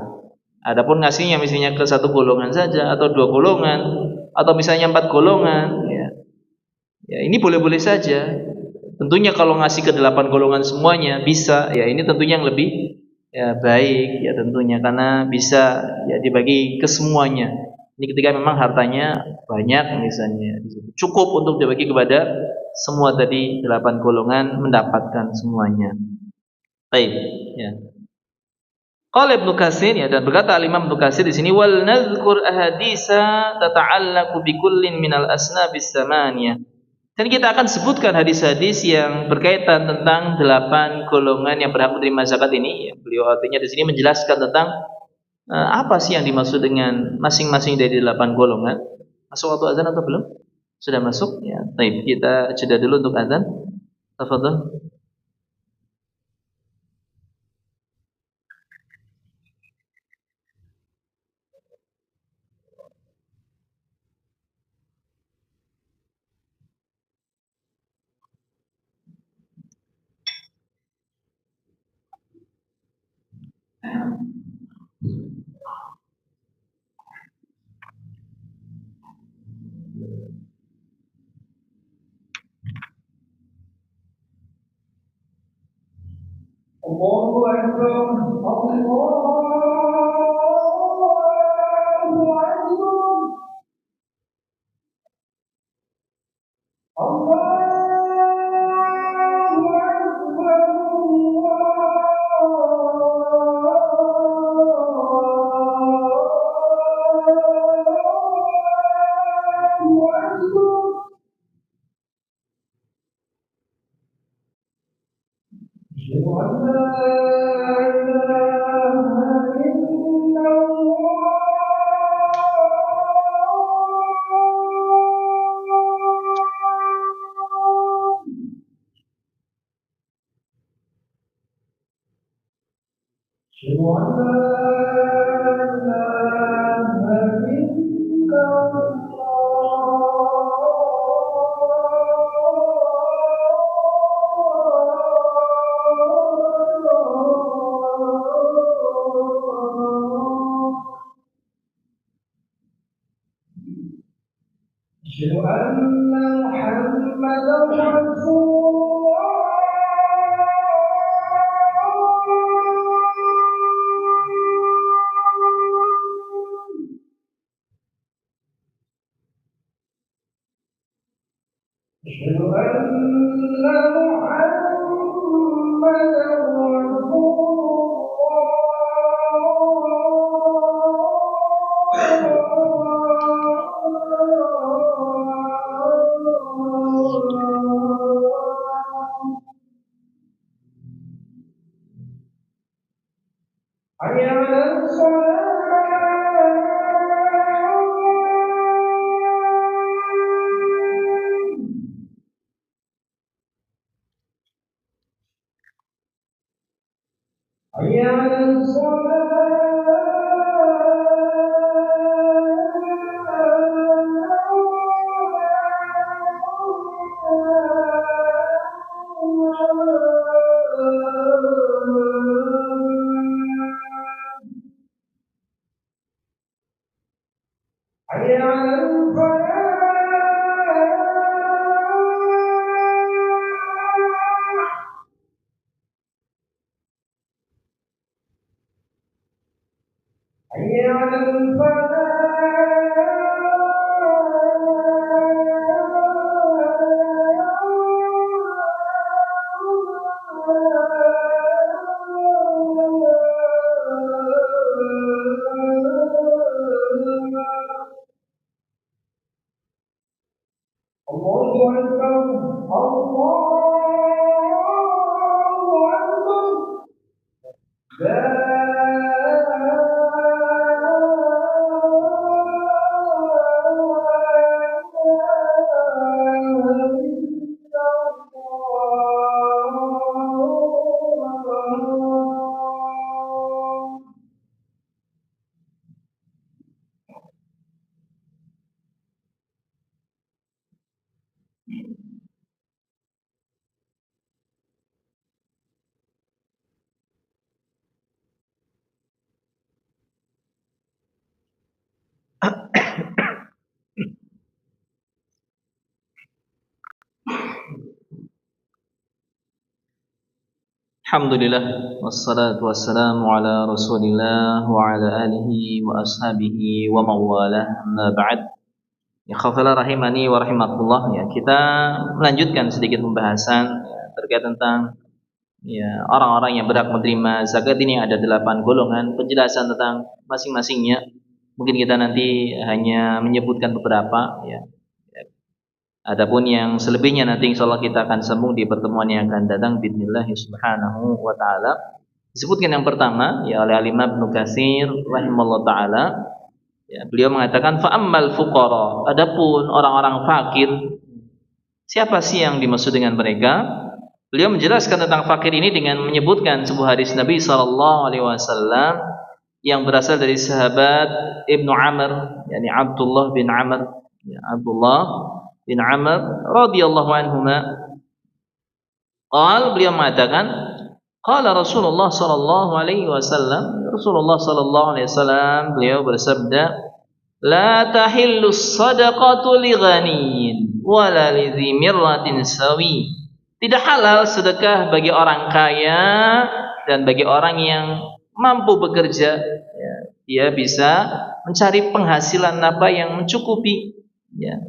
Adapun ngasihnya misalnya ke satu golongan saja atau 2 golongan atau misalnya 4 golongan, ya, ya ini boleh-boleh saja. Tentunya kalau ngasih ke 8 golongan semuanya bisa, ya ini tentunya yang lebih ya baik ya tentunya karena bisa ya dibagi ke semuanya. Ini ketika memang hartanya banyak misalnya, cukup untuk dibagi kepada semua tadi 8 golongan mendapatkan semuanya. Baik, ya. Qala Ibnu Katsir, ya, dan berkata Imam Ibnu Katsir di sini wal nadhkur ahaditsa tata'allaqu bi kullin minal asnabis samaniyah. Dan kita akan sebutkan hadis-hadis yang berkaitan tentang 8 golongan yang berhak menerima zakat ini. Ya, beliau artinya di sini menjelaskan tentang apa sih yang dimaksud dengan masing-masing dari 8 golongan. Masuk waktu azan atau belum? Sudah masuk? Ya, baik. Kita jeda dulu untuk azan. Tafadhol. Allahu Akbar, Allahu Akbar, Alhamdulillah wassalatu wassalamu ala Rasulillah wa ala alihi wa ashabihi wa mawalah. Amma ba'd. Ya khafala rahimani wa rahimakumullah. Ya, kita melanjutkan sedikit pembahasan terkait tentang orang-orang yang berhak menerima zakat. Ini ada 8 golongan, penjelasan tentang masing-masingnya. Mungkin kita nanti hanya menyebutkan beberapa ya. Adapun yang selebihnya nanti insyaallah kita akan sambung di pertemuan yang akan datang bismillah subhanahu wa taala. Disebutkan yang pertama ya oleh Al-Imam Ibnu Katsir rahimallahu taala. Ya, beliau mengatakan fa ammal fuqara, adapun orang-orang fakir, siapa sih yang dimaksud dengan mereka? Beliau menjelaskan tentang fakir ini dengan menyebutkan sebuah hadis Nabi sallallahu alaihi wasallam yang berasal dari sahabat Ibnu Amr, yakni Abdullah bin Amr, ya, Abdullah bin Amr radhiyallahu anhuma. Beliau mengatakan, qala Rasulullah sallallahu alaihi wasallam, Rasulullah sallallahu alaihi wasallam beliau bersabda, la tahillu shadaqatu li ghaniyyin wala li dzi mirratin sawi. Tidak halal sedekah bagi orang kaya dan bagi orang yang mampu bekerja, ya, dia bisa mencari penghasilan nafkah yang mencukupi, ya.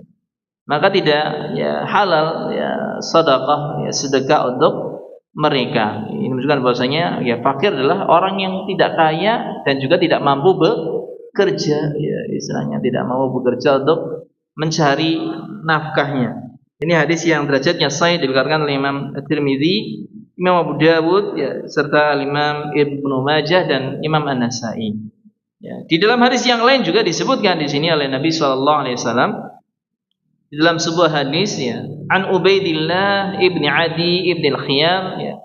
Maka tidak ya halal ya sedekah ya sedekah untuk mereka. Ini menunjukkan bahwasanya ya fakir adalah orang yang tidak kaya dan juga tidak mampu bekerja, ya istilahnya tidak mampu bekerja untuk mencari nafkahnya. Ini hadis yang derajatnya sahih diriwayatkan oleh Imam At-Tirmidzi, Imam Abu Dawud ya, serta Imam Ibnu Majah dan Imam An-Nasa'i. Ya, di dalam hadis yang lain juga disebutkan di sini oleh Nabi sallallahu alaihi wasallam di dalam sebuah hadis ya, an Ubaidillah ibn Adi ibn al-Khiyar ya,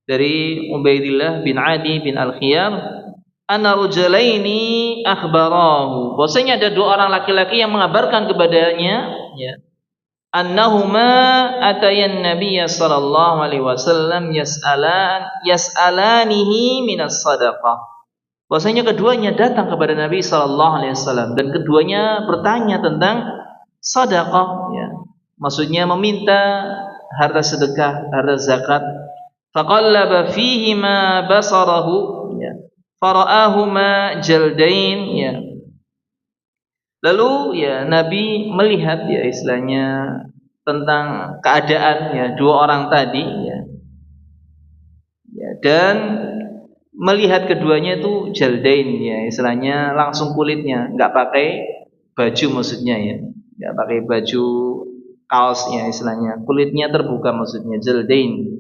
dari Ubaidillah bin Adi bin al-Khiyar, anna rajulaini akhbarahu, bahwasanya ada 2 orang laki-laki yang mengabarkan kepadanya ya, annahuma atayan Nabiy sallallahu alaihi wasallam yas'alanihi minas sadaqah. Bahwasanya keduanya datang kepada Nabi sallallahu alaihi wasallam dan keduanya bertanya tentang sedekah, ya, maksudnya meminta harta sedekah, harta zakat. Faqallaba fihi ma basarahu, ya, fara'ahuma jaldain, ya. Lalu ya Nabi melihat ya istilahnya tentang keadaan ya 2 orang tadi, ya, ya, dan melihat keduanya itu jaldain, ya istilahnya langsung kulitnya, nggak pakai baju maksudnya ya. Enggak pakai baju kaos ya istilahnya, kulitnya terbuka maksudnya jaldain.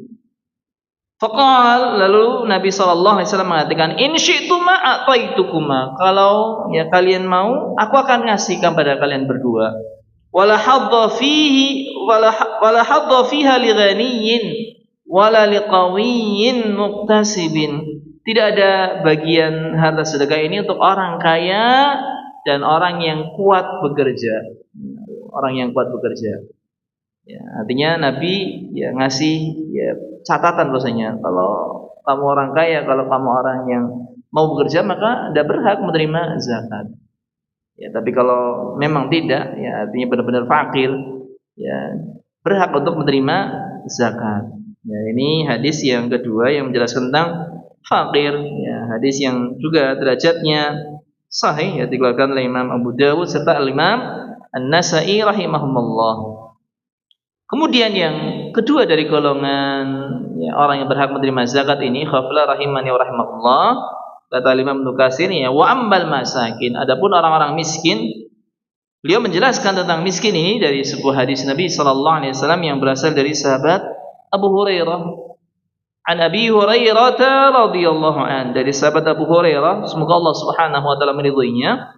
Faqal, lalu Nabi sallallahu alaihi wasallam mengatakan, in syi'tuma a'taitukuma, kalau ya kalian mau aku akan ngasihkan pada kalian berdua. Wala hadda fiha li ghaniyyin wala li qawiyyin muktasibin. Tidak ada bagian harta sedekah ini untuk orang kaya dan orang yang kuat bekerja. Orang yang kuat bekerja. Ya, artinya Nabi ya ngasih ya catatan bahwasanya kalau kamu orang kaya, kalau kamu orang yang mau bekerja maka Anda berhak menerima zakat. Ya, tapi kalau memang tidak, ya artinya benar-benar fakir, ya berhak untuk menerima zakat. Ya, ini hadis yang kedua yang menjelaskan tentang fakir, ya hadis yang juga derajatnya sahih, ya, dikeluarkan oleh Imam Abu Dawud serta Imam An-Nasa'i rahimahumullah. Kemudian yang kedua dari golongan, ya, orang yang berhak menerima zakat ini, khafla rahimani wa rahimahullah, kata Imam Ibnu Katsir, ya, wa ammal masakin, adapun orang-orang miskin, beliau menjelaskan tentang miskin ini dari sebuah hadis Nabi sallallahu alaihi wasallam yang berasal dari sahabat Abu Hurairah. An Abi Hurairah radhiyallahu an, dari sahabat Abu Hurairah, semoga Allah Subhanahu wa taala meridhoinya,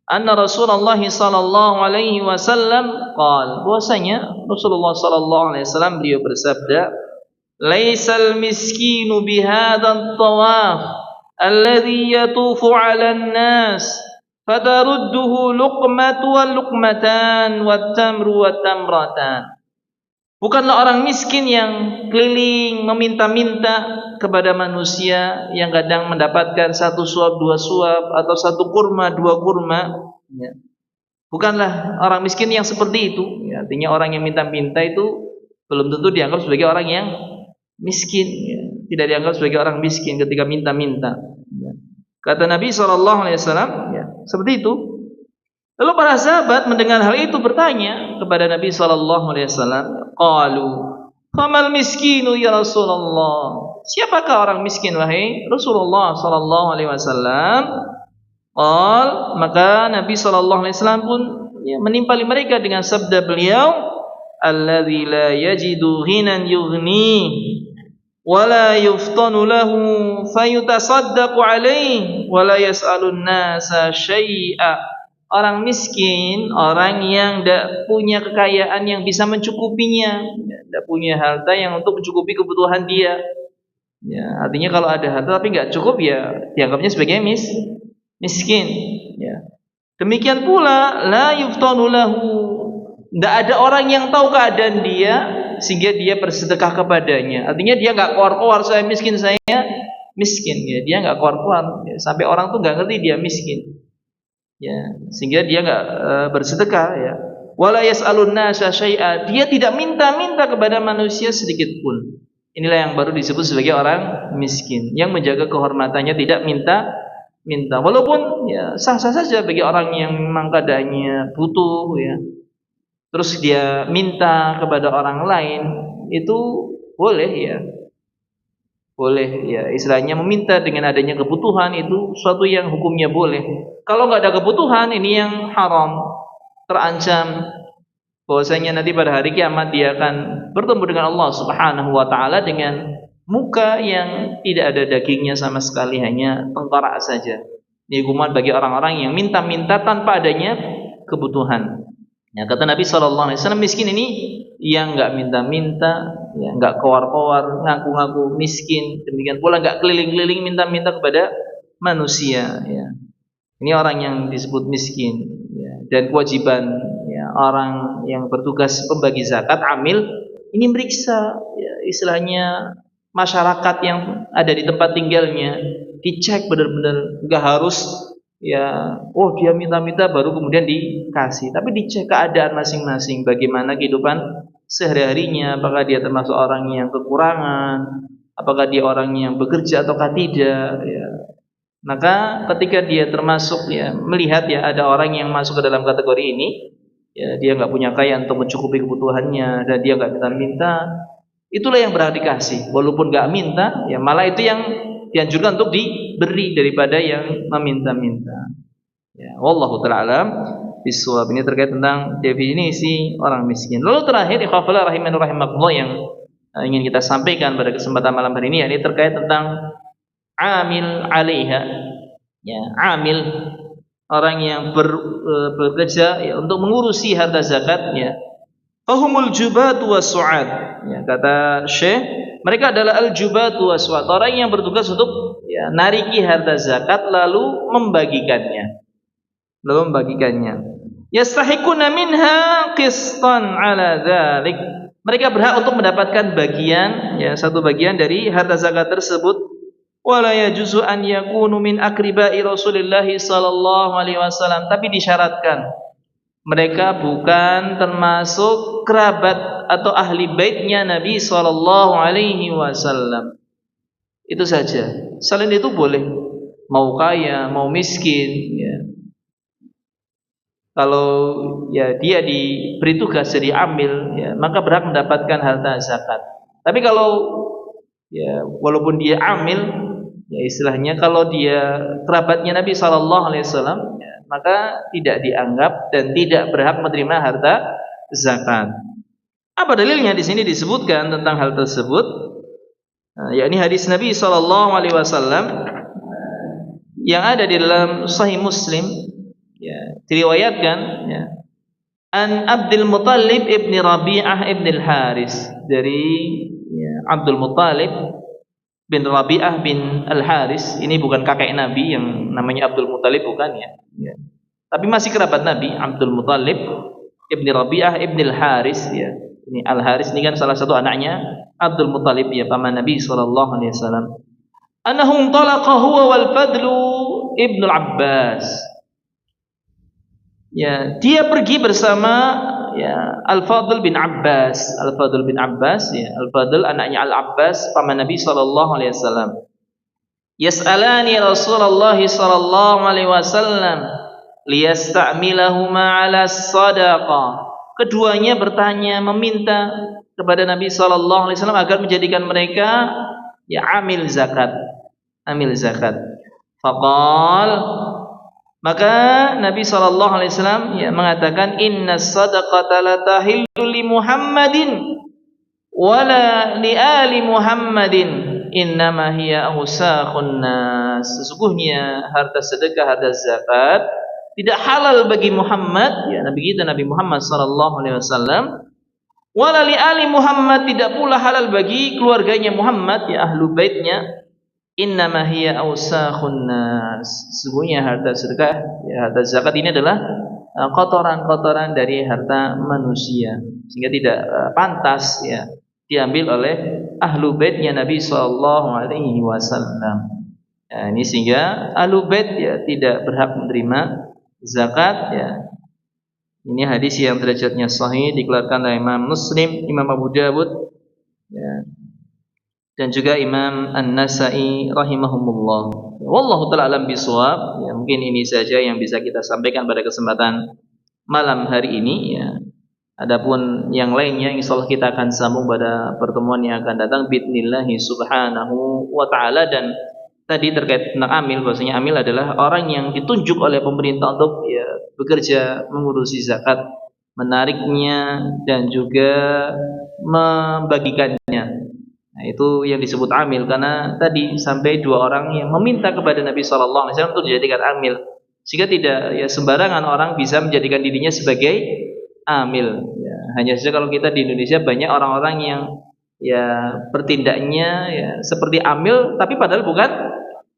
anna Rasulullah sallallahu alaihi wasallam qala, bahwasanya Rasulullah sallallahu alaihi wasallam beliau bersabda, laisal miskinu bihadzal tawaf alladhi yatufu 'alan nas fatarudduhu luqmatu wal luqmatan wat tamru wat tamratan. Bukanlah orang miskin yang keliling meminta-minta kepada manusia, yang kadang mendapatkan satu suap, dua suap, atau satu kurma, dua kurma. Ya. Bukanlah orang miskin yang seperti itu. Ya, artinya orang yang minta-minta itu belum tentu dianggap sebagai orang yang miskin. Ya. Tidak dianggap sebagai orang miskin ketika minta-minta. Ya. Kata Nabi SAW, ya, seperti itu. Lalu para sahabat mendengar hal itu bertanya kepada Nabi SAW, qalu, famal miskinu ya Rasulullah? Siapakah orang miskin wahai Rasulullah SAW? Maka Nabi SAW pun, ya, menimpali mereka dengan sabda beliau, alladzi la yajidu ghinan yughni wa la yuftanu lahu fayutasaddaqu alaihi wa la yas'alun nasa syai'a. Orang miskin, orang yang tidak punya kekayaan yang bisa mencukupinya, tidak punya harta yang untuk mencukupi kebutuhan dia. Ya, artinya kalau ada harta tapi nggak cukup, ya dianggapnya sebagai miskin. Ya. Demikian pula la yuftanu lahu, tidak ada orang yang tahu keadaan dia sehingga dia bersedekah kepadanya. Artinya dia nggak keluar-keluar, saya miskin, saya miskin. Ya, dia nggak keluar-keluar, ya, sampai orang tuh nggak ngerti dia miskin. Ya, sehingga dia enggak bersedekah, ya. Wala yas'alun nasa syai'a, dia tidak minta-minta kepada manusia sedikit pun. Inilah yang baru disebut sebagai orang miskin, yang menjaga kehormatannya, tidak minta. Walaupun, ya, sah-sah saja bagi orang yang memang keadaannya butuh, ya. Terus dia minta kepada orang lain, itu boleh, ya. Boleh, ya, istilahnya meminta dengan adanya kebutuhan itu suatu yang hukumnya boleh. Kalau nggak ada kebutuhan, ini yang haram, terancam bahwasanya nanti pada hari kiamat dia akan bertemu dengan Allah Subhanahu wa taala dengan muka yang tidak ada dagingnya sama sekali, hanya tengkorak saja. Ini hukuman bagi orang-orang yang minta-minta tanpa adanya kebutuhan. Ya, kata Nabi SAW, miskin ini yang nggak minta-minta, ya, nggak kowar-kowar, ngaku-ngaku miskin, demikian pula nggak keliling-keliling minta-minta kepada manusia. Ya. Ini orang yang disebut miskin. Ya. Dan kewajiban, ya, orang yang bertugas pembagi zakat, amil, ini meriksa, ya, istilahnya masyarakat yang ada di tempat tinggalnya, dicek benar-benar, nggak harus, ya, oh dia minta-minta baru kemudian dikasih, tapi dicek keadaan masing-masing, bagaimana kehidupan sehari-harinya, apakah dia termasuk orang yang kekurangan, apakah dia orang yang bekerja ataukah tidak, ya. Maka ketika dia termasuk, ya, melihat, ya, ada orang yang masuk ke dalam kategori ini, ya, dia nggak punya kaya untuk mencukupi kebutuhannya dan dia nggak minta-minta, itulah yang berhak dikasih. Walaupun nggak minta, ya, malah itu yang dianjurkan untuk diberi daripada yang meminta-minta. Ya, wallahu ta'ala alam bisawab. Ini terkait tentang definisi orang miskin. Lalu terakhir, ikhwafillah rahimani rahimakumullah, yang ingin kita sampaikan pada kesempatan malam hari ini, yakni terkait tentang amil alaiha. Ya, amil, orang yang bekerja, ya, untuk mengurusi harta zakatnya. Fahumul jubatu was-su'ad. Ya, kata Syekh, mereka adalah al-jubatu was-su'ad, orang yang bertugas untuk, ya, nariki harta zakat lalu membagikannya. Yastahiquna minha qistan ala dzalik. Mereka berhak untuk mendapatkan bagian, ya, satu bagian dari harta zakat tersebut. Wala yajuzu an yakunu min akribai Rasulillah sallallahu alaihi wasallam, tapi disyaratkan mereka bukan termasuk kerabat atau ahli baitnya Nabi sallallahu alaihi wasallam. Itu saja. Selain itu boleh. mau kaya, mau miskin, ya. Kalau ya dia diberi tugas jadi amil, ya, maka berhak mendapatkan harta zakat. Tapi kalau ya walaupun dia amil, ya istilahnya kalau dia kerabatnya Nabi Shallallahu Alaihi Wasallam, ya, maka tidak dianggap dan tidak berhak menerima harta zakat. Apa dalilnya? Di sini disebutkan tentang hal tersebut, yakni hadis Nabi Shallallahu Alaihi Wasallam yang ada di dalam Sahih Muslim, ya, diriwayatkan, ya, an Abdul Muttalib ibni Rabi'ah ibn al-Haris, dari ya, Abdul Muttalib bin Rabi'ah bin al-Haris. Ini bukan kakek Nabi yang namanya Abdul Muttalib, bukan, ya, ya. Tapi masih kerabat Nabi, Abdul Muttalib ibni Rabi'ah ibn al-Haris, ya. Ini Al-Haris ini kan salah satu anaknya Abdul Muttalib, ya, paman Nabi sallallahu alaihi wasallam. Annahu talaqa huwa wal Fadlu ibn al-Abbas. Ya, dia pergi bersama, ya, Al-Fadl bin Abbas. Al-Fadl bin Abbas, ya, Al-Fadl anaknya Al-Abbas paman Nabi sallallahu alaihi wasallam. Yas'alani Rasulullah sallallahu alaihi wasallam liyasta'milahuma 'ala shadaqah. Keduanya bertanya, meminta kepada Nabi sallallahu alaihi wasallam agar menjadikan mereka, ya, amil zakat. Amil zakat. Faqal, maka Nabi sallallahu alaihi wasallam, ya, mengatakan, inna sadaqata la tahillu li Muhammadin wala li ali Muhammadin, innama hiya awsakhun nas. Sesungguhnya harta sedekah, harta zakat tidak halal bagi Muhammad, ya, Nabi kita Nabi Muhammad sallallahu alaihi wasallam, wala li ali Muhammad, tidak pula halal bagi keluarganya Muhammad, ya, ahlu baitnya. Innama hiya awsakhun nas. Sesungguhnya harta sedekah, ya, harta zakat ini adalah kotoran-kotoran dari harta manusia, sehingga tidak pantas, ya, diambil oleh ahlu baitnya Nabi sallallahu alaihi wasallam. Ya, ini sehingga ahlu bait, ya, tidak berhak menerima zakat, ya. Ini hadis yang derajatnya sahih, dikeluarkan oleh Imam Muslim, Imam Abu Dawud, ya, dan juga Imam An-Nasa'i rahimahumullah. Wallahu ta'ala alam bisawab. Ya, mungkin ini saja yang bisa kita sampaikan pada kesempatan malam hari ini, ya. Adapun yang lainnya insyaallah kita akan sambung pada pertemuan yang akan datang biidznillah subhanahu wa ta'ala. Dan tadi terkait tentang amil, bahwasanya amil adalah orang yang ditunjuk oleh pemerintah untuk, ya, bekerja mengurusi zakat, menariknya dan juga membagikannya. Nah, itu yang disebut amil, karena tadi sampai dua orang yang meminta kepada Nabi sallallahu alaihi wasallam untuk dijadikan amil, sehingga tidak, ya, sembarangan orang bisa menjadikan dirinya sebagai amil. Ya, hanya saja kalau kita di Indonesia banyak orang-orang yang, ya, bertindaknya, ya, seperti amil tapi padahal bukan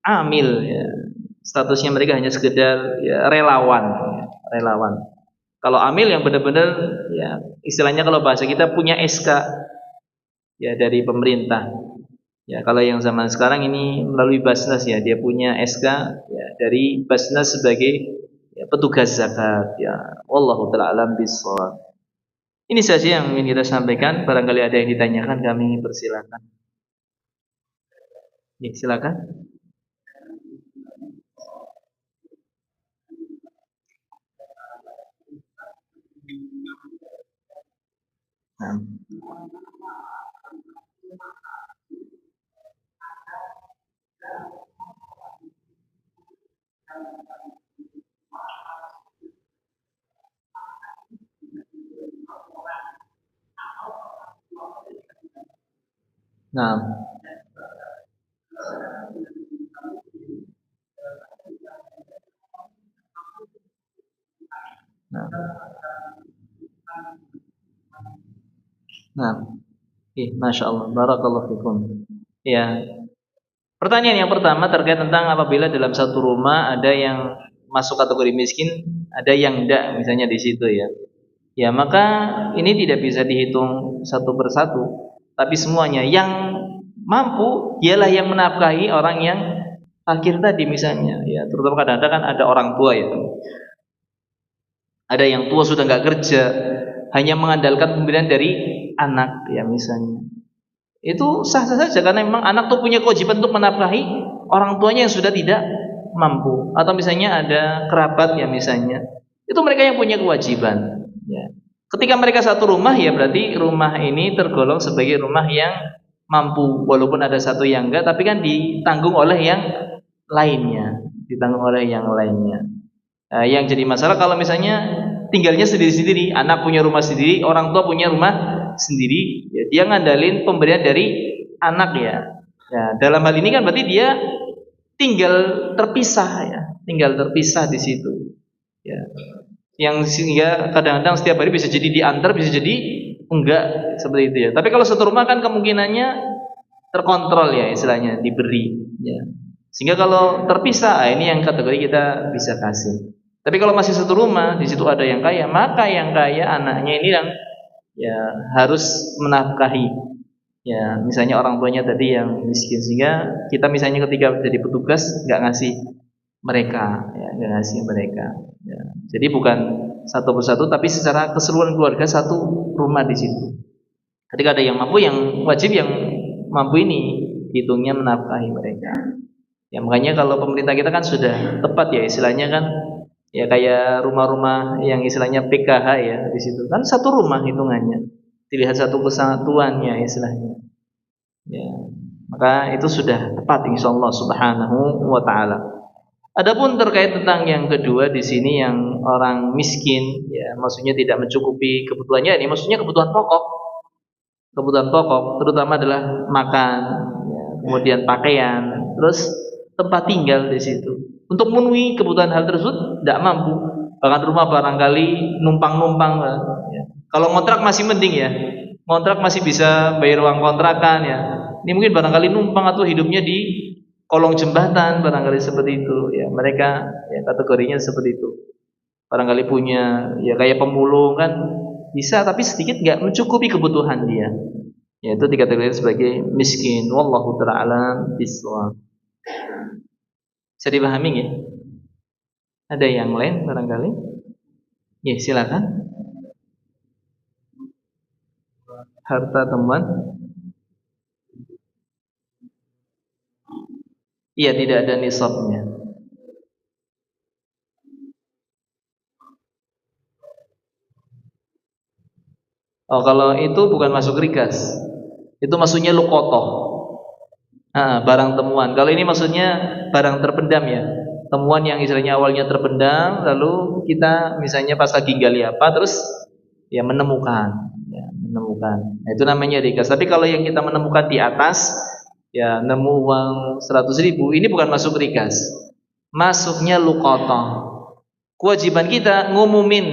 amil, ya. Statusnya mereka hanya sekedar, ya, relawan, ya, relawan. Kalau amil yang benar-benar, ya, istilahnya kalau bahasa kita punya SK, ya, dari pemerintah. Ya, kalau yang zaman sekarang ini melalui Basnas, ya, dia punya SK, ya, dari Basnas sebagai, ya, petugas zakat, ya. Wallahu ta'ala alam bissawab. Ini saja yang ingin kita sampaikan. Barangkali ada yang ditanyakan, kami persilakan. Ya, silakan. Nah. Nah. Nah. Nah. Masya Allah, barakallahu fikum. Ya. Pertanyaan yang pertama terkait tentang apabila dalam satu rumah ada yang masuk kategori miskin, ada yang tidak, misalnya di situ, ya. Ya, maka ini tidak bisa dihitung satu persatu, tapi semuanya yang mampu dialah yang menafkahi orang yang fakir tadi, misalnya, ya. Terutama kadang-kadang kan ada orang tua, ya. Ada yang tua sudah nggak kerja, hanya mengandalkan pemberian dari anak, ya, misalnya. Itu sah-sah saja, karena memang anak tuh punya kewajiban untuk menafkahi orang tuanya yang sudah tidak mampu, atau misalnya ada kerabat ya misalnya, itu mereka yang punya kewajiban. Ya. Ketika mereka satu rumah ya berarti rumah ini tergolong sebagai rumah yang mampu, walaupun ada satu yang enggak, tapi kan ditanggung oleh yang lainnya, ditanggung oleh yang lainnya. Yang jadi masalah kalau misalnya tinggalnya sendiri-sendiri, anak punya rumah sendiri, orang tua punya rumah sendiri, ya, dia ngandalin pemberian dari anak ya. Ya, dalam hal ini kan berarti dia tinggal terpisah ya, tinggal terpisah di situ. Ya. Yang sehingga kadang-kadang setiap hari bisa jadi diantar, bisa jadi enggak seperti itu ya. Tapi kalau satu rumah kan kemungkinannya terkontrol ya istilahnya, diberi ya. Sehingga kalau terpisah, ini yang kategori kita bisa kasih. Tapi kalau masih satu rumah, di situ ada yang kaya, maka yang kaya anaknya ini yang ya harus menafkahi. Ya, misalnya orang tuanya tadi yang miskin, sehingga kita misalnya ketika jadi petugas nggak ngasih mereka, ya, nggak ngasih mereka. Ya. Jadi bukan satu persatu, tapi secara keseluruhan keluarga satu rumah di situ. Ketika ada yang mampu, yang wajib yang mampu ini hitungnya menafkahi mereka. Ya makanya kalau pemerintah kita kan sudah tepat ya istilahnya kan. Ya kayak rumah-rumah yang istilahnya PKH ya di situ kan satu rumah hitungannya, dilihat satu kesatuannya istilahnya. Ya, maka itu sudah tepat insyaallah subhanahu wa taala. Adapun terkait tentang yang kedua di sini yang orang miskin, ya maksudnya tidak mencukupi kebutuhannya, ini maksudnya kebutuhan pokok terutama adalah makan, ya, kemudian pakaian, terus tempat tinggal di situ. Untuk memenuhi kebutuhan hal tersebut tidak mampu. Bahkan rumah barangkali numpang-numpang. Ya. Kalau ngontrak masih mending ya. Ngontrak masih bisa bayar uang kontrakan ya. Ini mungkin barangkali numpang atau hidupnya di kolong jembatan barangkali seperti itu. Ya mereka ya kategorinya seperti itu. Barangkali punya ya kayak pemulung kan bisa tapi sedikit nggak mencukupi kebutuhan dia. Ya itu dikategorikan sebagai miskin. Wallahu ta'ala bishawab. Bisa dipahami ya? Ada yang lain barangkali? Ya silakan. Harta teman. Iya tidak ada nisabnya. Oh kalau itu bukan masuk rikas. Itu maksudnya luqotoh. Barang temuan. Kalau ini maksudnya barang terpendam ya. Temuan yang istilahnya awalnya terpendam, lalu kita misalnya pas lagi gali apa, terus ya menemukan. Nah, itu namanya rikas. Tapi kalau yang kita menemukan di atas, ya nemu uang 100.000, ini bukan masuk rikas. Masuknya luqotoh. Kewajiban kita ngumumin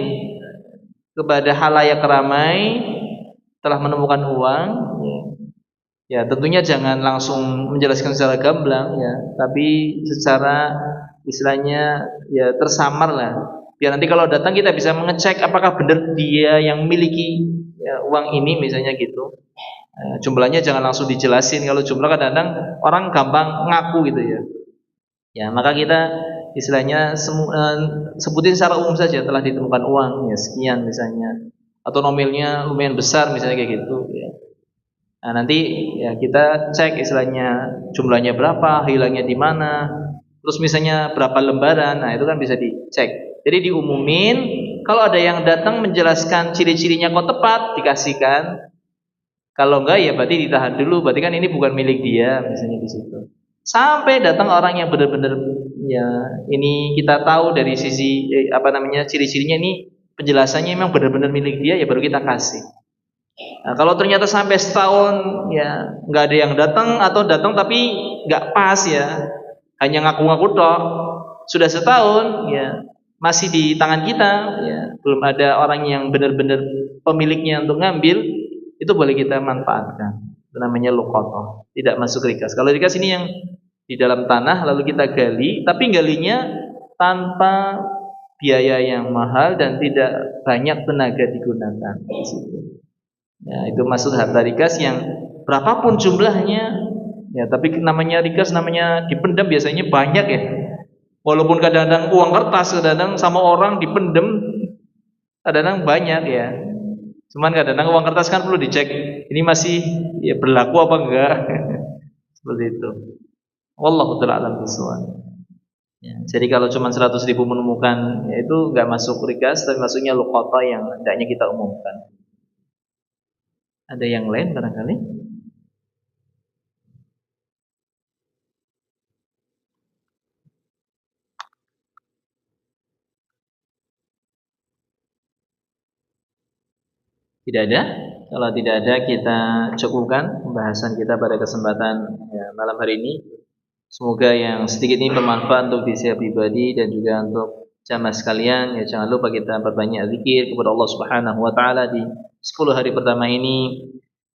kepada halayak ramai telah menemukan uang. Ya tentunya jangan langsung menjelaskan secara gamblang ya, tapi secara istilahnya ya tersamar lah. Biar nanti kalau datang kita bisa mengecek apakah benar dia yang memiliki ya, uang ini misalnya gitu. Jumlahnya jangan langsung dijelasin. Kalau jumlah kadang-kadang orang gampang ngaku gitu ya. Ya maka kita istilahnya sebutin secara umum saja telah ditemukan uang ya sekian misalnya, atau nominalnya lumayan besar misalnya kayak gitu ya. Nah, nanti ya kita cek istilahnya jumlahnya berapa, hilangnya di mana, terus misalnya berapa lembaran. Nah, itu kan bisa dicek. Jadi diumumin, kalau ada yang datang menjelaskan ciri-cirinya kok tepat, dikasihkan. Kalau enggak ya berarti ditahan dulu, berarti kan ini bukan milik dia misalnya di situ. Sampai datang orang yang benar-benar ya ini kita tahu dari sisi ciri-cirinya ini penjelasannya memang benar-benar milik dia, ya baru kita kasih. Nah, kalau ternyata sampai setahun ya nggak ada yang datang atau datang tapi nggak pas ya, hanya ngaku-ngaku toh, sudah setahun ya masih di tangan kita ya, belum ada orang yang benar-benar pemiliknya untuk ngambil, itu boleh kita manfaatkan. Itu namanya luqotoh, tidak masuk rikas. Kalau rikas ini yang di dalam tanah lalu kita gali, tapi galinya tanpa biaya yang mahal dan tidak banyak tenaga digunakan di situ. Ya, itu masuk harta rikas yang berapapun jumlahnya ya, tapi namanya rikas namanya dipendam biasanya banyak ya, walaupun kadang-kadang uang kertas kadang-kadang sama orang dipendam kadang-kadang banyak ya, cuman kadang-kadang uang kertas kan perlu dicek ini masih ya berlaku apa enggak seperti itu. Wallahu ta'ala alam bishawab. Ya, jadi kalau cuma 100.000 menemukan, ya itu nggak masuk rikas, tapi masuknya luqata yang hendaknya kita umumkan. Ada yang lain barangkali? Tidak ada? Kalau tidak ada, kita cukupkan pembahasan kita pada kesempatan ya, malam hari ini. Semoga yang sedikit ini bermanfaat untuk diri saya pribadi dan juga untuk jamaah sekalian. Ya, jangan lupa kita perbanyak zikir kepada Allah Subhanahu wa taala di 10 hari pertama ini.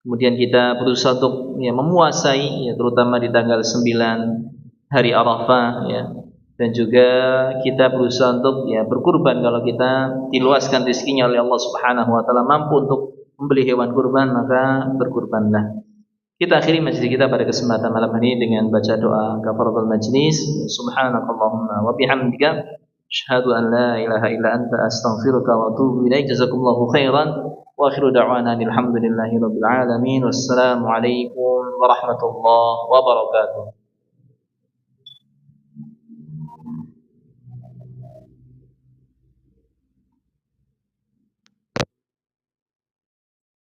Kemudian kita berusaha untuk ya, memuasai ya, terutama di tanggal 9 hari Arafah ya. Dan juga kita berusaha untuk ya berkurban kalau kita diluaskan rezekinya oleh Allah Subhanahu wa taala mampu untuk membeli hewan kurban maka berkurbanlah. Kita akhiri majlis kita pada kesempatan malam ini dengan baca doa kafaratul majlis. Subhanakallahumma wa bihamdika asyhadu an la ilaha illa anta astaghfiruka wa atubu ilaik. Jazakumullahu khairan. Wa akhiru da'wana alhamdulillahi rabbil alamin. Wassalamu alaikum warahmatullahi wabarakatuh.